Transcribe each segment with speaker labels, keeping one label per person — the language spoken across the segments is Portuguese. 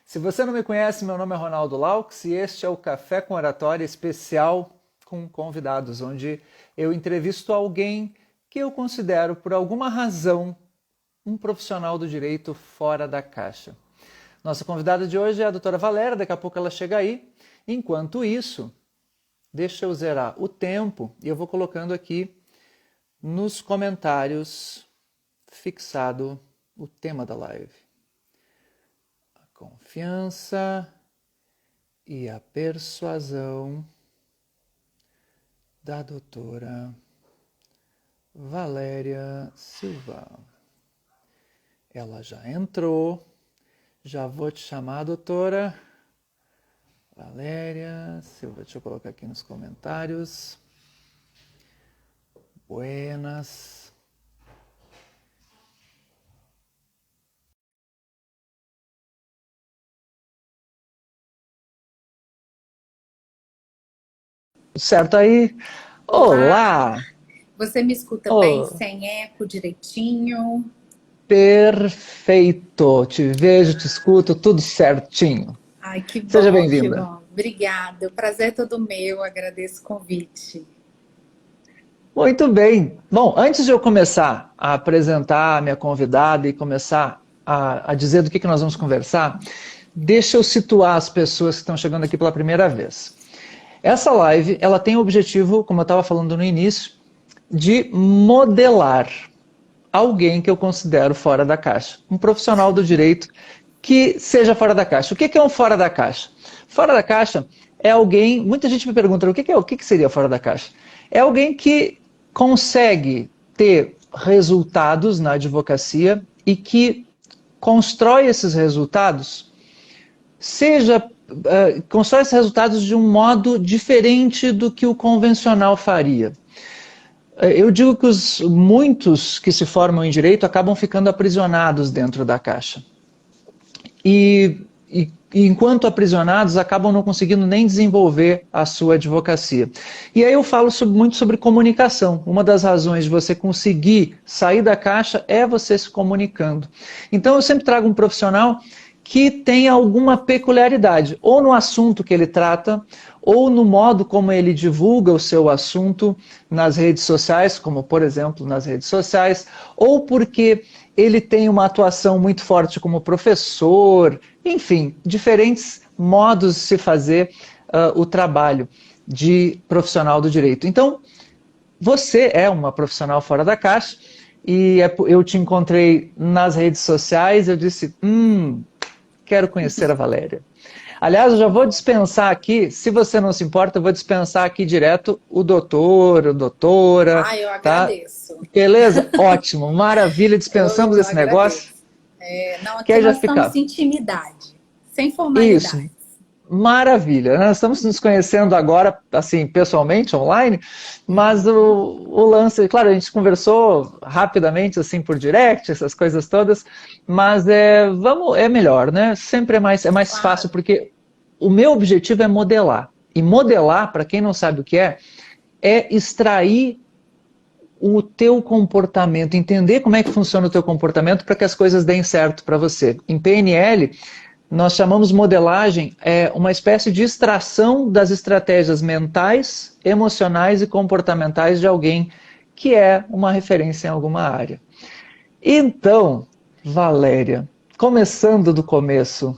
Speaker 1: Se você não me conhece, meu nome é Ronaldo Laux e este é o Café com Oratória especial com convidados, onde eu entrevisto alguém que eu considero, por alguma razão, um profissional do direito fora da caixa. Nossa convidada de hoje é a doutora Valéria, daqui a pouco ela chega aí. Enquanto isso, deixa eu zerar o tempo e eu vou colocando aqui nos comentários fixado o tema da live. A confiança e a persuasão da doutora Valéria Silva. Ela já entrou, já vou te chamar, doutora Valéria Silva. Deixa eu colocar aqui nos comentários. Buenas. Certo aí?
Speaker 2: Olá!
Speaker 1: Olá!
Speaker 2: Você me escuta bem,
Speaker 1: Oh,
Speaker 2: sem eco, direitinho?
Speaker 1: perfeito! Te vejo, te escuto, tudo certinho.
Speaker 2: Ai, que
Speaker 1: Seja
Speaker 2: bom, que
Speaker 1: bem-vinda.
Speaker 2: bom. Obrigada. O prazer é todo meu. Agradeço o convite.
Speaker 1: Muito bem. Bom, antes de eu começar a apresentar a minha convidada e começar a dizer do que nós vamos conversar, deixa eu situar as pessoas que estão chegando aqui pela primeira vez. Essa live, ela tem o objetivo, como eu estava falando no início, de modelar alguém que eu considero fora da caixa, um profissional do direito que seja fora da caixa. O que é um fora da caixa? Fora da caixa é alguém, muita gente me pergunta, o que seria fora da caixa? É alguém que consegue ter resultados na advocacia e que constrói esses resultados, constrói esses resultados de um modo diferente do que o convencional faria. Eu digo que muitos que se formam em direito acabam ficando aprisionados dentro da caixa. E enquanto aprisionados, acabam não conseguindo nem desenvolver a sua advocacia. E aí eu falo muito sobre comunicação. Uma das razões de você conseguir sair da caixa é você se comunicando. Então eu sempre trago um profissional que tem alguma peculiaridade, ou no assunto que ele trata, ou no modo como ele divulga o seu assunto nas redes sociais, como por exemplo nas redes sociais, ou porque ele tem uma atuação muito forte como professor, enfim, diferentes modos de se fazer o trabalho de profissional do direito. Então, você é uma profissional fora da caixa e eu te encontrei nas redes sociais, eu disse, quero conhecer a Valéria. Aliás, eu já vou dispensar aqui, se você não se importa, eu vou dispensar aqui direto o doutor, a doutora,
Speaker 2: Ai, eu
Speaker 1: tá?
Speaker 2: agradeço.
Speaker 1: Beleza? Ótimo, maravilha, dispensamos
Speaker 2: Eu
Speaker 1: esse negócio.
Speaker 2: agradeço. Não,
Speaker 1: Que
Speaker 2: aqui
Speaker 1: aí já
Speaker 2: nós estamos
Speaker 1: fica.
Speaker 2: em intimidade, sem
Speaker 1: Isso,
Speaker 2: formalidades.
Speaker 1: maravilha. Nós estamos nos conhecendo agora, assim, pessoalmente, online, mas o lance, claro, a gente conversou rapidamente, assim, por direct, essas coisas todas, mas é melhor, né? Sempre é mais fácil,
Speaker 2: Claro.
Speaker 1: porque o meu objetivo é modelar. E modelar, para quem não sabe o que é extrair o teu comportamento, entender como é que funciona o teu comportamento para que as coisas deem certo para você. Em PNL, nós chamamos modelagem uma espécie de extração das estratégias mentais, emocionais e comportamentais de alguém que é uma referência em alguma área. Então, Valéria, começando do começo,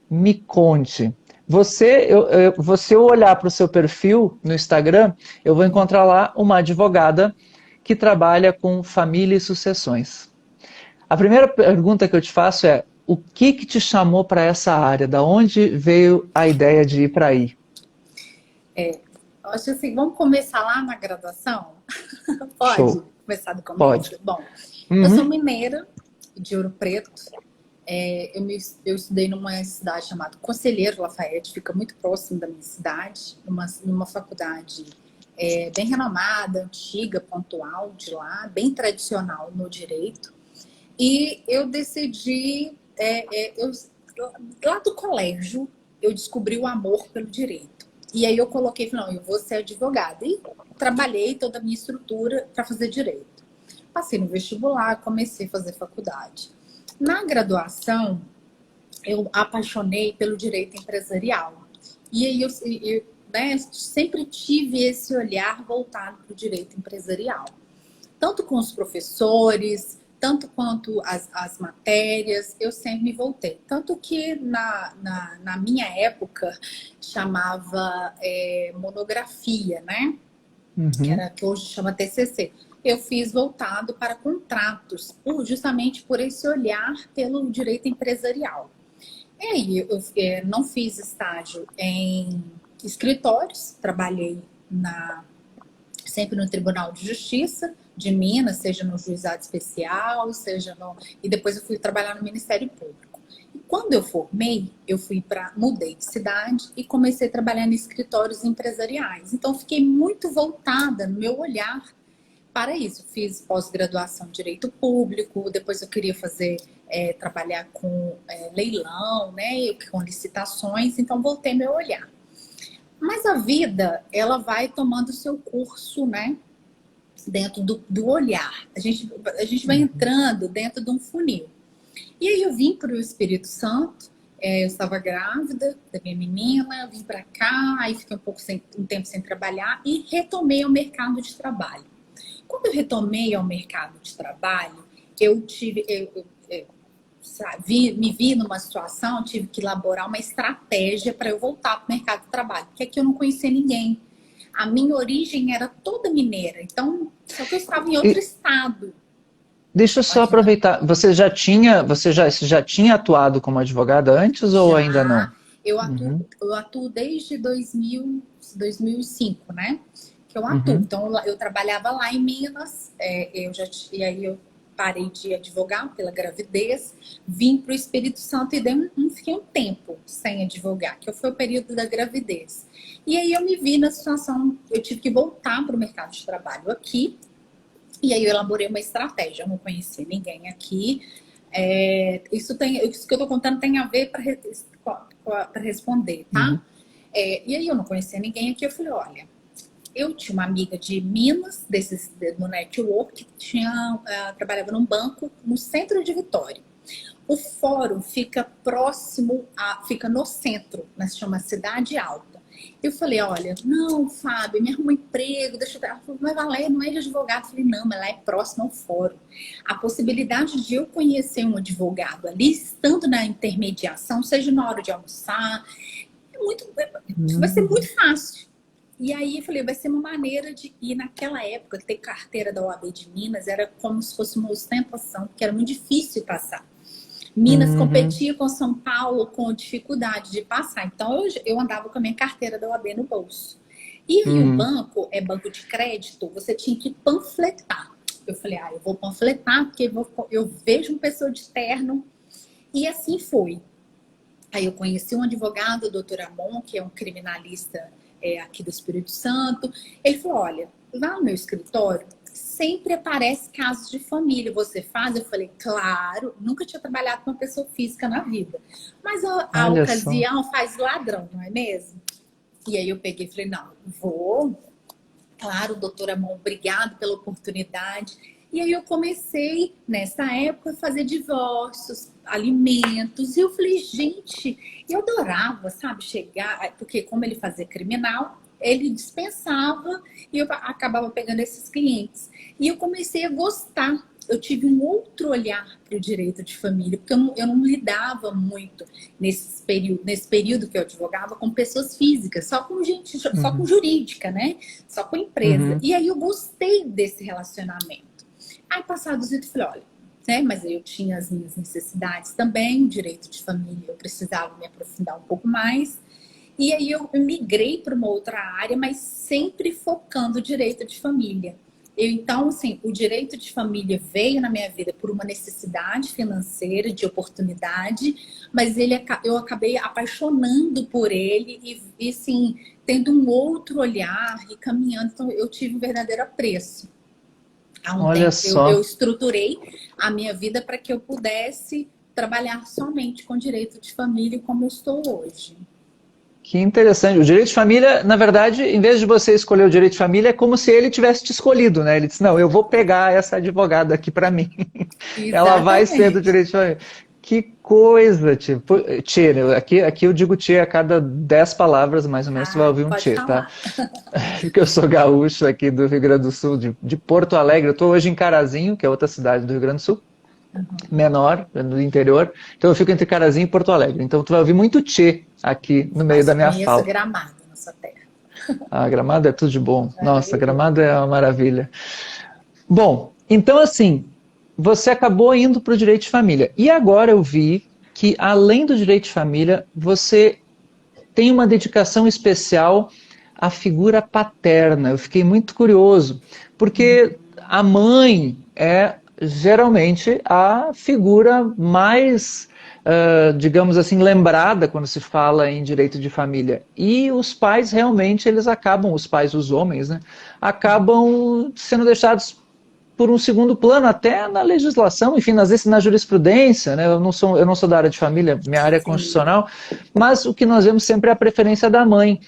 Speaker 1: me conte. Você olhar para o seu perfil no Instagram, eu vou encontrar lá uma advogada que trabalha com família e sucessões. A primeira pergunta que eu te faço é: o que te chamou para essa área? Da onde veio a ideia de ir para aí?
Speaker 2: Acho assim, vamos começar lá na graduação? Pode
Speaker 1: Show.
Speaker 2: começar do
Speaker 1: Pode.
Speaker 2: começo? Bom, eu sou
Speaker 1: Uhum.
Speaker 2: mineira, de Ouro Preto. Eu estudei numa cidade chamada Conselheiro Lafayette, fica muito próximo da minha cidade, numa faculdade bem renomada, antiga, pontual de lá, bem tradicional no direito. E eu decidi, lá do colégio, eu descobri o amor pelo direito. E aí eu coloquei, não, eu vou ser advogada. E trabalhei toda a minha estrutura para fazer direito. Passei no vestibular, comecei a fazer faculdade. Na graduação, eu apaixonei pelo direito empresarial. E aí né, sempre tive esse olhar voltado para o direito empresarial. Tanto com os professores, tanto quanto as matérias, eu sempre me voltei. Tanto que na minha época chamava monografia, né? Que hoje chama TCC. Eu fiz voltado para contratos, justamente por esse olhar pelo direito empresarial. E aí, eu não fiz estágio em escritórios, trabalhei sempre no Tribunal de Justiça de Minas, seja no Juizado Especial, e depois eu fui trabalhar no Ministério Público. E quando eu formei, mudei de cidade e comecei a trabalhar em escritórios empresariais. Então, fiquei muito voltada no meu olhar para isso. Fiz pós-graduação em Direito Público, depois eu queria trabalhar com leilão, né, com licitações, então voltei meu olhar. Mas a vida, ela vai tomando o seu curso, né, dentro do olhar. A gente vai entrando dentro de um funil. E aí eu vim para o Espírito Santo, eu estava grávida da minha menina, vim para cá, aí fiquei um tempo sem trabalhar e retomei o mercado de trabalho. Quando eu retomei ao mercado de trabalho, me vi numa situação, tive que elaborar uma estratégia para eu voltar para o mercado de trabalho, porque aqui eu não conhecia ninguém. A minha origem era toda mineira, então só que eu estava em outro estado.
Speaker 1: Deixa eu só aproveitar, você já tinha atuado como advogada antes ou ainda não?
Speaker 2: Eu atuo desde 2005, né? Que eu atuo. Então, eu trabalhava lá em Minas, e aí eu parei de advogar pela gravidez, vim para o Espírito Santo e fiquei um tempo sem advogar, que foi o período da gravidez. E aí eu me vi na situação, eu tive que voltar para o mercado de trabalho aqui, e aí eu elaborei uma estratégia, eu não conhecia ninguém aqui. Isso que eu estou contando tem a ver para responder, tá? E aí eu não conhecia ninguém aqui, eu falei, olha, eu tinha uma amiga de Minas, no network, que trabalhava num banco no centro de Vitória. O fórum fica fica no centro, se chama Cidade Alta. Eu falei, olha, não, Fábio, me arruma um emprego, deixa eu... Ela falou, mas Valéria, não é de advogado. Eu falei, não, mas lá é próximo ao fórum. A possibilidade de eu conhecer um advogado ali, estando na intermediação, seja na hora de almoçar, vai ser muito fácil. E aí eu falei, vai ser uma maneira de ir naquela época, ter carteira da OAB de Minas era como se fosse uma ostentação, porque era muito difícil passar. Minas competia com São Paulo com dificuldade de passar. Então eu andava com a minha carteira da OAB no bolso. E o banco, banco de crédito, você tinha que panfletar. Eu falei, eu vou panfletar, porque eu vejo uma pessoa de terno. E assim foi. Aí eu conheci um advogado, o doutor Amon, que é um criminalista aqui do Espírito Santo. Ele falou, olha, lá no meu escritório sempre aparece casos de família. Você faz? Eu falei, claro, nunca tinha trabalhado com uma pessoa física na vida. Mas a ocasião faz ladrão, não é mesmo? E aí eu peguei e falei, não, vou. Claro, doutora Amon, obrigado pela oportunidade. E aí eu comecei, nessa época, a fazer divórcios, alimentos. E eu falei, gente, eu adorava, sabe, chegar... Porque como ele fazia criminal, ele dispensava e eu acabava pegando esses clientes. E eu comecei a gostar. Eu tive um outro olhar para o direito de família, porque eu não lidava muito nesse período que eu advogava com pessoas físicas, só com gente, só com jurídica, né? Só com empresa. E aí eu gostei desse relacionamento. Aí, passados eu falei, olha, né? Mas eu tinha as minhas necessidades também, o direito de família, eu precisava me aprofundar um pouco mais. E aí eu migrei para uma outra área, mas sempre focando o direito de família. Então, assim, o direito de família veio na minha vida por uma necessidade financeira, de oportunidade, mas eu acabei apaixonando por ele e assim, tendo um outro olhar e caminhando. Então, eu tive um verdadeiro apreço. Há um
Speaker 1: Olha
Speaker 2: tempo
Speaker 1: só.
Speaker 2: eu estruturei a minha vida para que eu pudesse trabalhar somente com direito de família como eu estou hoje.
Speaker 1: Que interessante. O direito de família, na verdade, em vez de você escolher o direito de família, é como se ele tivesse te escolhido, né? Ele disse, não, eu vou pegar essa advogada aqui para mim. Ela vai ser do direito de família. Que coisa, tipo, tchê, né? Aqui eu digo tchê a cada 10 palavras, mais ou menos, você vai ouvir um
Speaker 2: Pode
Speaker 1: tchê, tá?
Speaker 2: falar.
Speaker 1: Porque eu sou gaúcho aqui do Rio Grande do Sul, de Porto Alegre. Eu estou hoje em Carazinho, que é outra cidade do Rio Grande do Sul, menor, no interior. Então eu fico entre Carazinho e Porto Alegre. Então tu vai ouvir muito tchê aqui no meio
Speaker 2: Mas
Speaker 1: da minha
Speaker 2: conheço
Speaker 1: fala.
Speaker 2: Gramado na sua terra.
Speaker 1: Ah, Gramado é tudo de bom. Nossa,
Speaker 2: Maravilhoso.
Speaker 1: Gramado é uma maravilha. Bom, então assim, você acabou indo para o direito de família. E agora eu vi que, além do direito de família, você tem uma dedicação especial à figura paterna. Eu fiquei muito curioso, porque a mãe é geralmente a figura mais, digamos assim, lembrada quando se fala em direito de família. E os pais realmente, eles acabam, os pais, os homens, né, acabam sendo deixados por um segundo plano, até na legislação, enfim, às vezes na jurisprudência, né? Eu não sou da área de família, minha área é
Speaker 2: Sim.
Speaker 1: constitucional, mas o que nós vemos sempre é a preferência da mãe.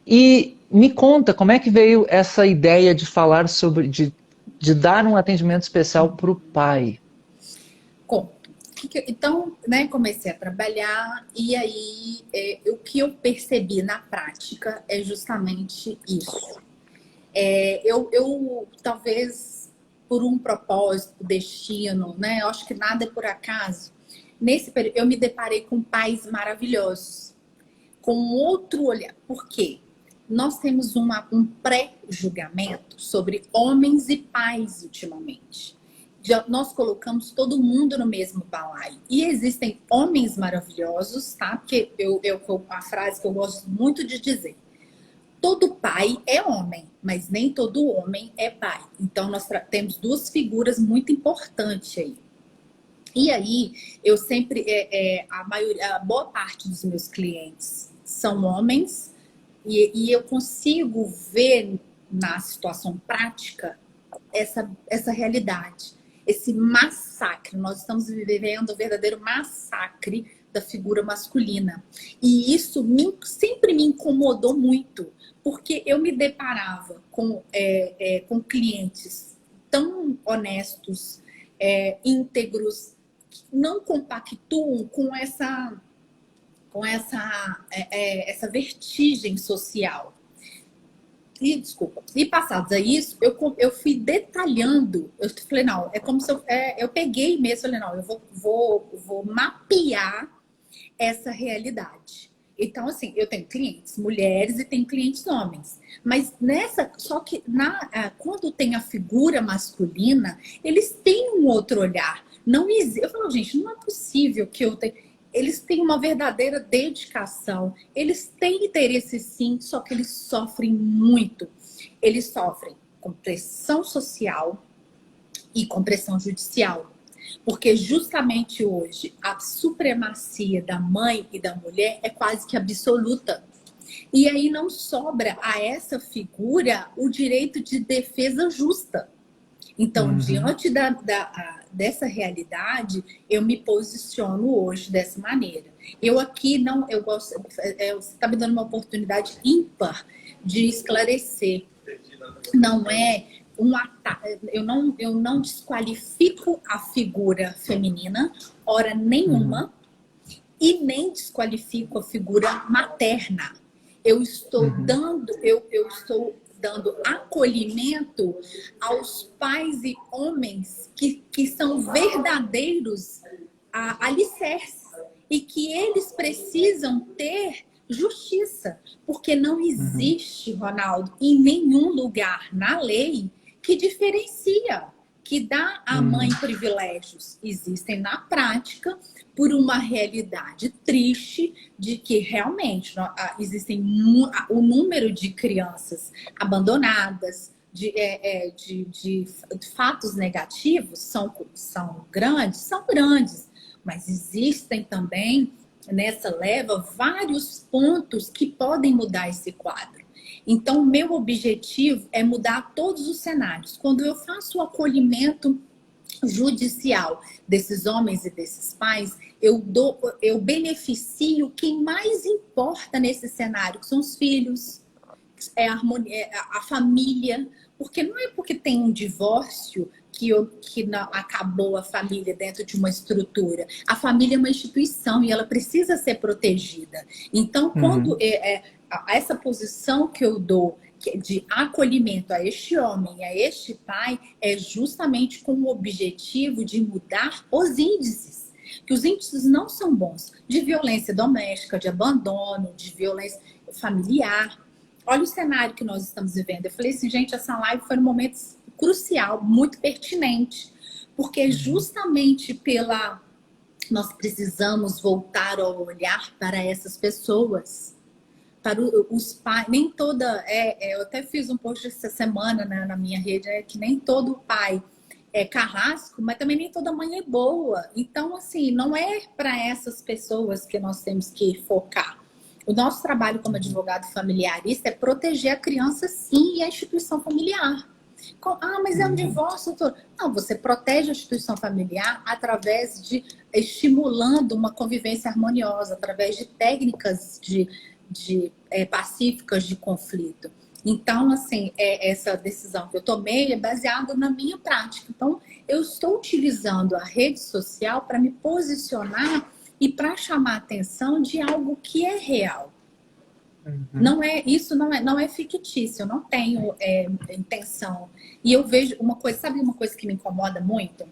Speaker 1: E me conta, como é que veio essa ideia de falar sobre, de dar um atendimento especial para o pai?
Speaker 2: Conto. Então, né, comecei a trabalhar e aí o que eu percebi na prática é justamente isso. Eu talvez por um propósito, destino, né? Eu acho que nada é por acaso. Nesse período, eu me deparei com pais maravilhosos, com outro olhar. Por quê? Nós temos um pré-julgamento sobre homens e pais ultimamente. Nós colocamos todo mundo no mesmo balaio. E existem homens maravilhosos, tá? Porque a frase que eu gosto muito de dizer: todo pai é homem, mas nem todo homem é pai. Então, nós temos duas figuras muito importantes aí. E aí, eu sempre, a boa parte dos meus clientes são homens, e eu consigo ver na situação prática essa realidade, esse massacre. Nós estamos vivendo um verdadeiro massacre da figura masculina. E isso sempre me incomodou muito, porque eu me deparava com clientes tão honestos, íntegros, que não compactuam com essa vertigem social. E, desculpa. E passados a isso, eu fui detalhando. Eu falei, não, é como se eu peguei mesmo, falei, não, eu vou mapear essa realidade. Então, assim, eu tenho clientes mulheres e tenho clientes homens. Mas só que quando tem a figura masculina, eles têm um outro olhar. Não existe. Eu falo, gente, não é possível que eu tenha. Eles têm uma verdadeira dedicação. Eles têm interesse sim, só que eles sofrem muito. Eles sofrem com pressão social e com pressão judicial. Porque justamente hoje a supremacia da mãe e da mulher é quase que absoluta. E aí não sobra a essa figura o direito de defesa justa. Então, diante dessa realidade, eu me posiciono hoje dessa maneira. Eu aqui não, eu gosto, você está me dando uma oportunidade ímpar de esclarecer. Não é um ataque, eu não desqualifico a figura feminina, hora nenhuma, e nem desqualifico a figura materna. Eu estou dando acolhimento aos pais e homens que são verdadeiros alicerces e que eles precisam ter justiça, porque não existe, Ronaldo, em nenhum lugar na lei que diferencia, que dá à mãe privilégios. Existem na prática por uma realidade triste de que realmente existem o número de crianças abandonadas, de fatos negativos são grandes, mas existem também nessa leva vários pontos que podem mudar esse quadro. Então, meu objetivo é mudar todos os cenários. Quando eu faço o acolhimento judicial desses homens e desses pais, eu beneficio quem mais importa nesse cenário, que são os filhos, a família, Porque não é porque tem um divórcio que não, acabou a família dentro de uma estrutura. A família é uma instituição e ela precisa ser protegida. Então, quando
Speaker 1: Uhum.
Speaker 2: essa posição que eu dou de acolhimento a este homem, a este pai, é justamente com o objetivo de mudar os índices. Que os índices não são bons de violência doméstica, de abandono, de violência familiar. Olha o cenário que nós estamos vivendo. Eu falei assim, gente, essa live foi um momento crucial, muito pertinente, porque justamente pela nós precisamos voltar a olhar para essas pessoas, para os pais. Nem toda eu até fiz um post essa semana, né, na minha rede, que nem todo pai é carrasco, mas também nem toda mãe é boa. Então, assim, não é para essas pessoas que nós temos que focar. O nosso trabalho como advogado familiarista é proteger a criança, sim, e a instituição familiar. Mas é um divórcio, doutor. Não, você protege a instituição familiar através de estimulando uma convivência harmoniosa, através de técnicas pacíficas de conflito. Então, assim, essa decisão que eu tomei é baseada na minha prática. Então, eu estou utilizando a rede social para me posicionar e para chamar a atenção de algo que é real. Isso não é fictício, eu não tenho intenção. E eu vejo uma coisa, sabe uma coisa que me incomoda muito?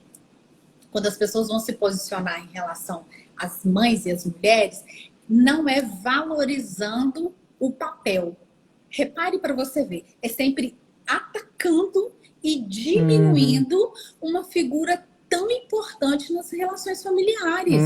Speaker 2: Quando as pessoas vão se posicionar em relação às mães e às mulheres, não é valorizando o papel. Repare para você ver, é sempre atacando e diminuindo uma figura tão importante nas relações familiares.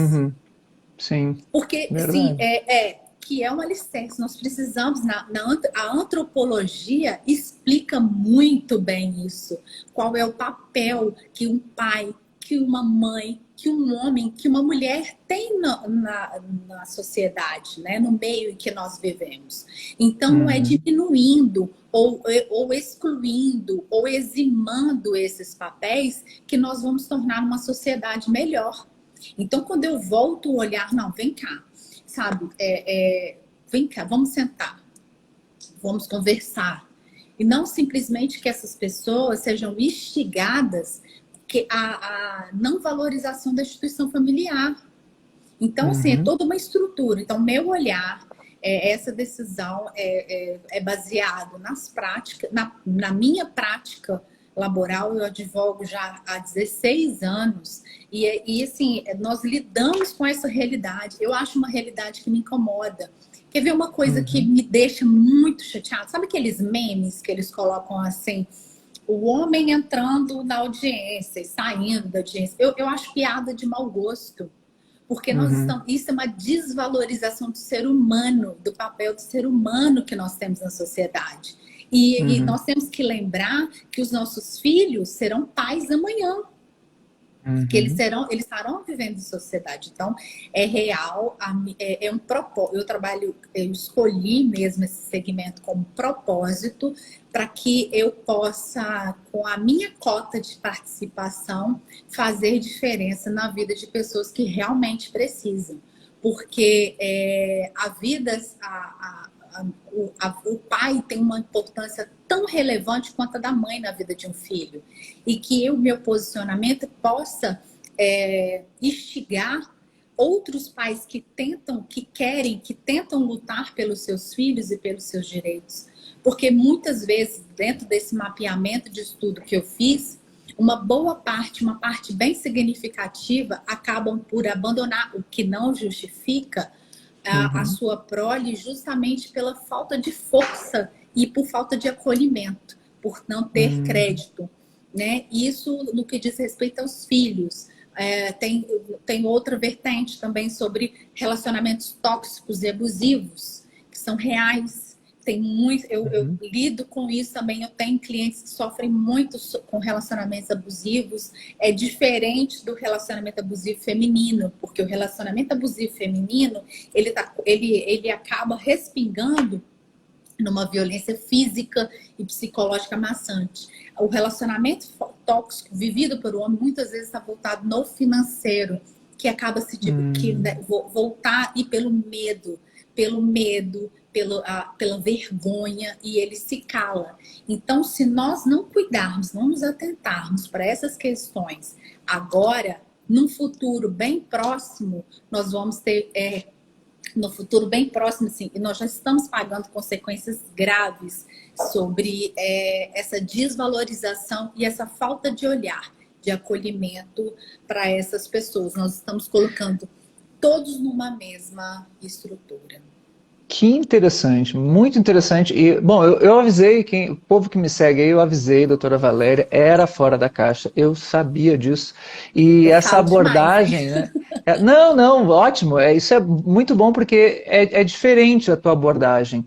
Speaker 1: Sim,
Speaker 2: Porque, sim,
Speaker 1: verdade.
Speaker 2: que é um alicerce. Nós precisamos, a antropologia explica muito bem isso. Qual é o papel que um pai, que uma mãe, que um homem, que uma mulher tem na sociedade, né? No meio em que nós vivemos. Então, não é diminuindo ou excluindo ou eximando esses papéis que nós vamos tornar uma sociedade melhor. Então, quando eu volto o olhar, não, vem cá, sabe? Vem cá, vamos sentar, vamos conversar. E não simplesmente que essas pessoas sejam instigadas a não valorização da instituição familiar. Então, assim, é toda uma estrutura. Então, meu olhar, essa decisão é baseado nas práticas, na minha prática laboral. Eu advogo já há 16 anos e assim, nós lidamos com essa realidade. Eu acho uma realidade que me incomoda. Quer ver uma coisa que me deixa muito chateada? Sabe aqueles memes que eles colocam assim, o homem entrando na audiência e saindo da audiência? Eu acho piada de mau gosto. Porque isso é uma desvalorização do ser humano, do papel do ser humano que nós temos na sociedade. E nós temos que lembrar que os nossos filhos serão pais amanhã. Que eles estarão vivendo em sociedade. Então, é real, é um propósito. Eu escolhi mesmo esse segmento como propósito para que eu possa, com a minha cota de participação, fazer diferença na vida de pessoas que realmente precisam. Porque a vida, o pai tem uma importância tão relevante quanto a da mãe na vida de um filho. E que o meu posicionamento possa instigar outros pais que tentam lutar pelos seus filhos e pelos seus direitos. Porque muitas vezes, dentro desse mapeamento de estudo que eu fiz, uma parte bem significativa, acabam por abandonar, o que não justifica a sua prole, justamente pela falta de força e por falta de acolhimento, por não ter crédito, né? Isso no que diz respeito aos filhos. Tem outra vertente também sobre relacionamentos tóxicos e abusivos, que são reais. Eu lido com isso também. Eu tenho clientes que sofrem muito com relacionamentos abusivos. É diferente do relacionamento abusivo feminino, porque o relacionamento abusivo feminino ele acaba respingando numa violência física e psicológica maçante. O relacionamento tóxico vivido por um homem muitas vezes está voltado no financeiro. que acaba se que né, voltar e pelo medo, pela vergonha, e ele se cala. Então, se nós não cuidarmos, não nos atentarmos para essas questões agora, num futuro bem próximo, nós vamos ter no futuro bem próximo, assim, e nós já estamos pagando consequências graves sobre essa desvalorização e essa falta de olhar, de acolhimento para essas pessoas. Nós estamos colocando todos numa mesma estrutura.
Speaker 1: Que interessante, muito interessante. E, bom, eu avisei, o povo que me segue aí, eu avisei, doutora Valéria, era fora da caixa, eu sabia disso. E
Speaker 2: Eu
Speaker 1: essa
Speaker 2: falo demais, hein?
Speaker 1: abordagem, né? Não, não, ótimo, isso é muito bom porque é diferente a tua abordagem.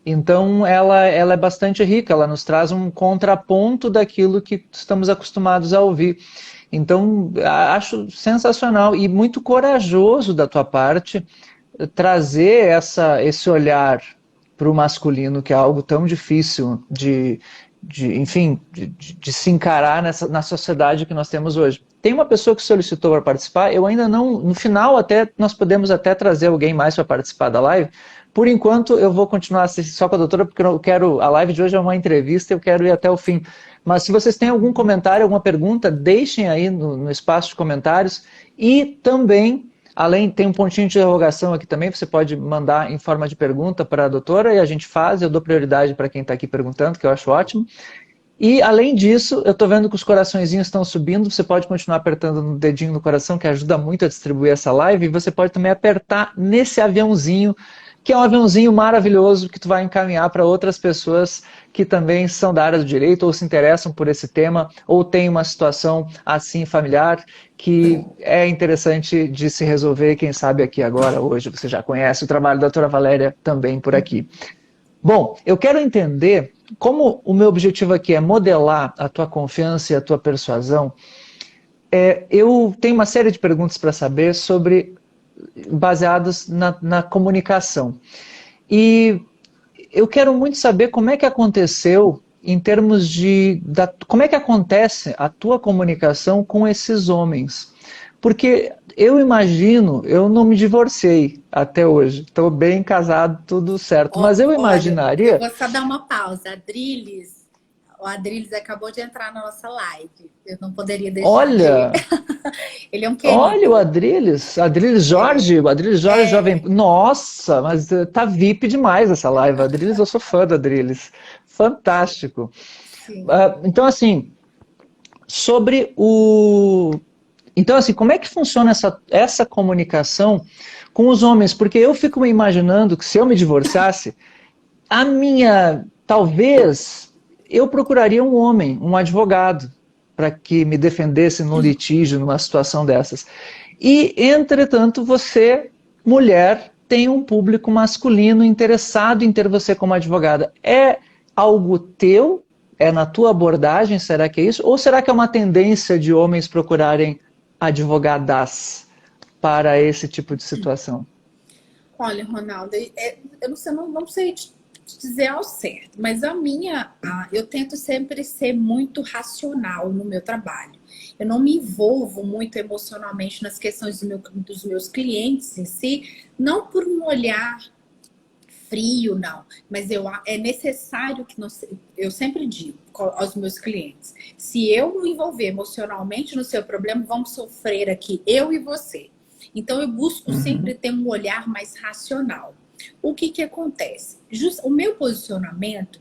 Speaker 1: Então, ela é bastante rica, ela nos traz um contraponto daquilo que estamos acostumados a ouvir. Então, acho sensacional e muito corajoso da tua parte trazer esse olhar para o masculino, que é algo tão difícil enfim, de se encarar na sociedade que nós temos hoje. Tem uma pessoa que solicitou para participar, eu ainda não, no final até nós podemos até trazer alguém mais para participar da live. Por enquanto eu vou continuar assistindo só com a doutora, porque eu quero, a live de hoje é uma entrevista, eu quero ir até o fim. Mas se vocês têm algum comentário, alguma pergunta, deixem aí no espaço de comentários. E também, tem um pontinho de interrogação aqui também, você pode mandar em forma de pergunta para a doutora e a gente faz, eu dou prioridade para quem está aqui perguntando, que eu acho ótimo. E, além disso, eu estou vendo que os coraçõezinhos estão subindo, você pode continuar apertando no dedinho no coração, que ajuda muito a distribuir essa live, e você pode também apertar nesse aviãozinho, que é um aviãozinho maravilhoso que tu vai encaminhar para outras pessoas que também são da área do direito ou se interessam por esse tema ou têm uma situação assim familiar que é interessante de se resolver, quem sabe aqui agora, hoje, você já conhece o trabalho da doutora Valéria também por aqui. Bom, eu quero entender, como o meu objetivo aqui é modelar a tua confiança e a tua persuasão, eu tenho uma série de perguntas para saber baseadas na comunicação. E eu quero muito saber como é que aconteceu em termos como é que acontece a tua comunicação com esses homens. Porque eu imagino, eu não me divorciei até hoje, estou bem casado, tudo certo, mas eu
Speaker 2: Olha, eu
Speaker 1: imaginaria...
Speaker 2: vou só dar uma pausa. O Adriles acabou de entrar na nossa live. Eu não poderia deixar de...
Speaker 1: Olha,
Speaker 2: Ele é um
Speaker 1: olha o
Speaker 2: querido.
Speaker 1: Adriles Jorge, o Adriles Jorge jovem... Nossa, mas tá VIP demais essa live, Adriles, eu sou fã do Adriles, fantástico.
Speaker 2: Sim.
Speaker 1: Então, assim, sobre o... Então, assim, como é que funciona essa comunicação com os homens? Porque eu fico me imaginando que se eu me divorciasse, talvez, eu procuraria um homem, um advogado, para que me defendesse no litígio, numa situação dessas. E, entretanto, você, mulher, tem um público masculino interessado em ter você como advogada. É algo teu? É na tua abordagem? Será que é isso? Ou será que é uma tendência de homens procurarem advogadas para esse tipo de situação?
Speaker 2: Olha, Ronaldo, eu não sei te dizer ao certo, mas eu tento sempre ser muito racional no meu trabalho. Eu não me envolvo muito emocionalmente nas questões dos meus clientes em si, não por um olhar frio, não. Mas é necessário que eu sempre digo aos meus clientes, se eu me envolver emocionalmente no seu problema, vamos sofrer aqui, eu e você. Então, eu busco sempre ter um olhar mais racional. O que acontece? O meu posicionamento,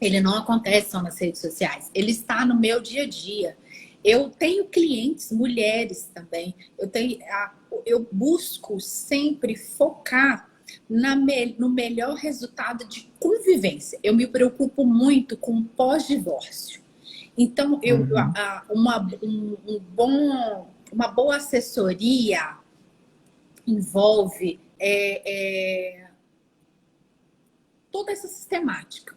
Speaker 2: ele não acontece só nas redes sociais. Ele está no meu dia a dia. Eu tenho clientes, mulheres também. Eu busco sempre focar no melhor resultado de convivência. Eu me preocupo muito com o pós-divórcio. Então, uma boa assessoria envolve toda essa sistemática.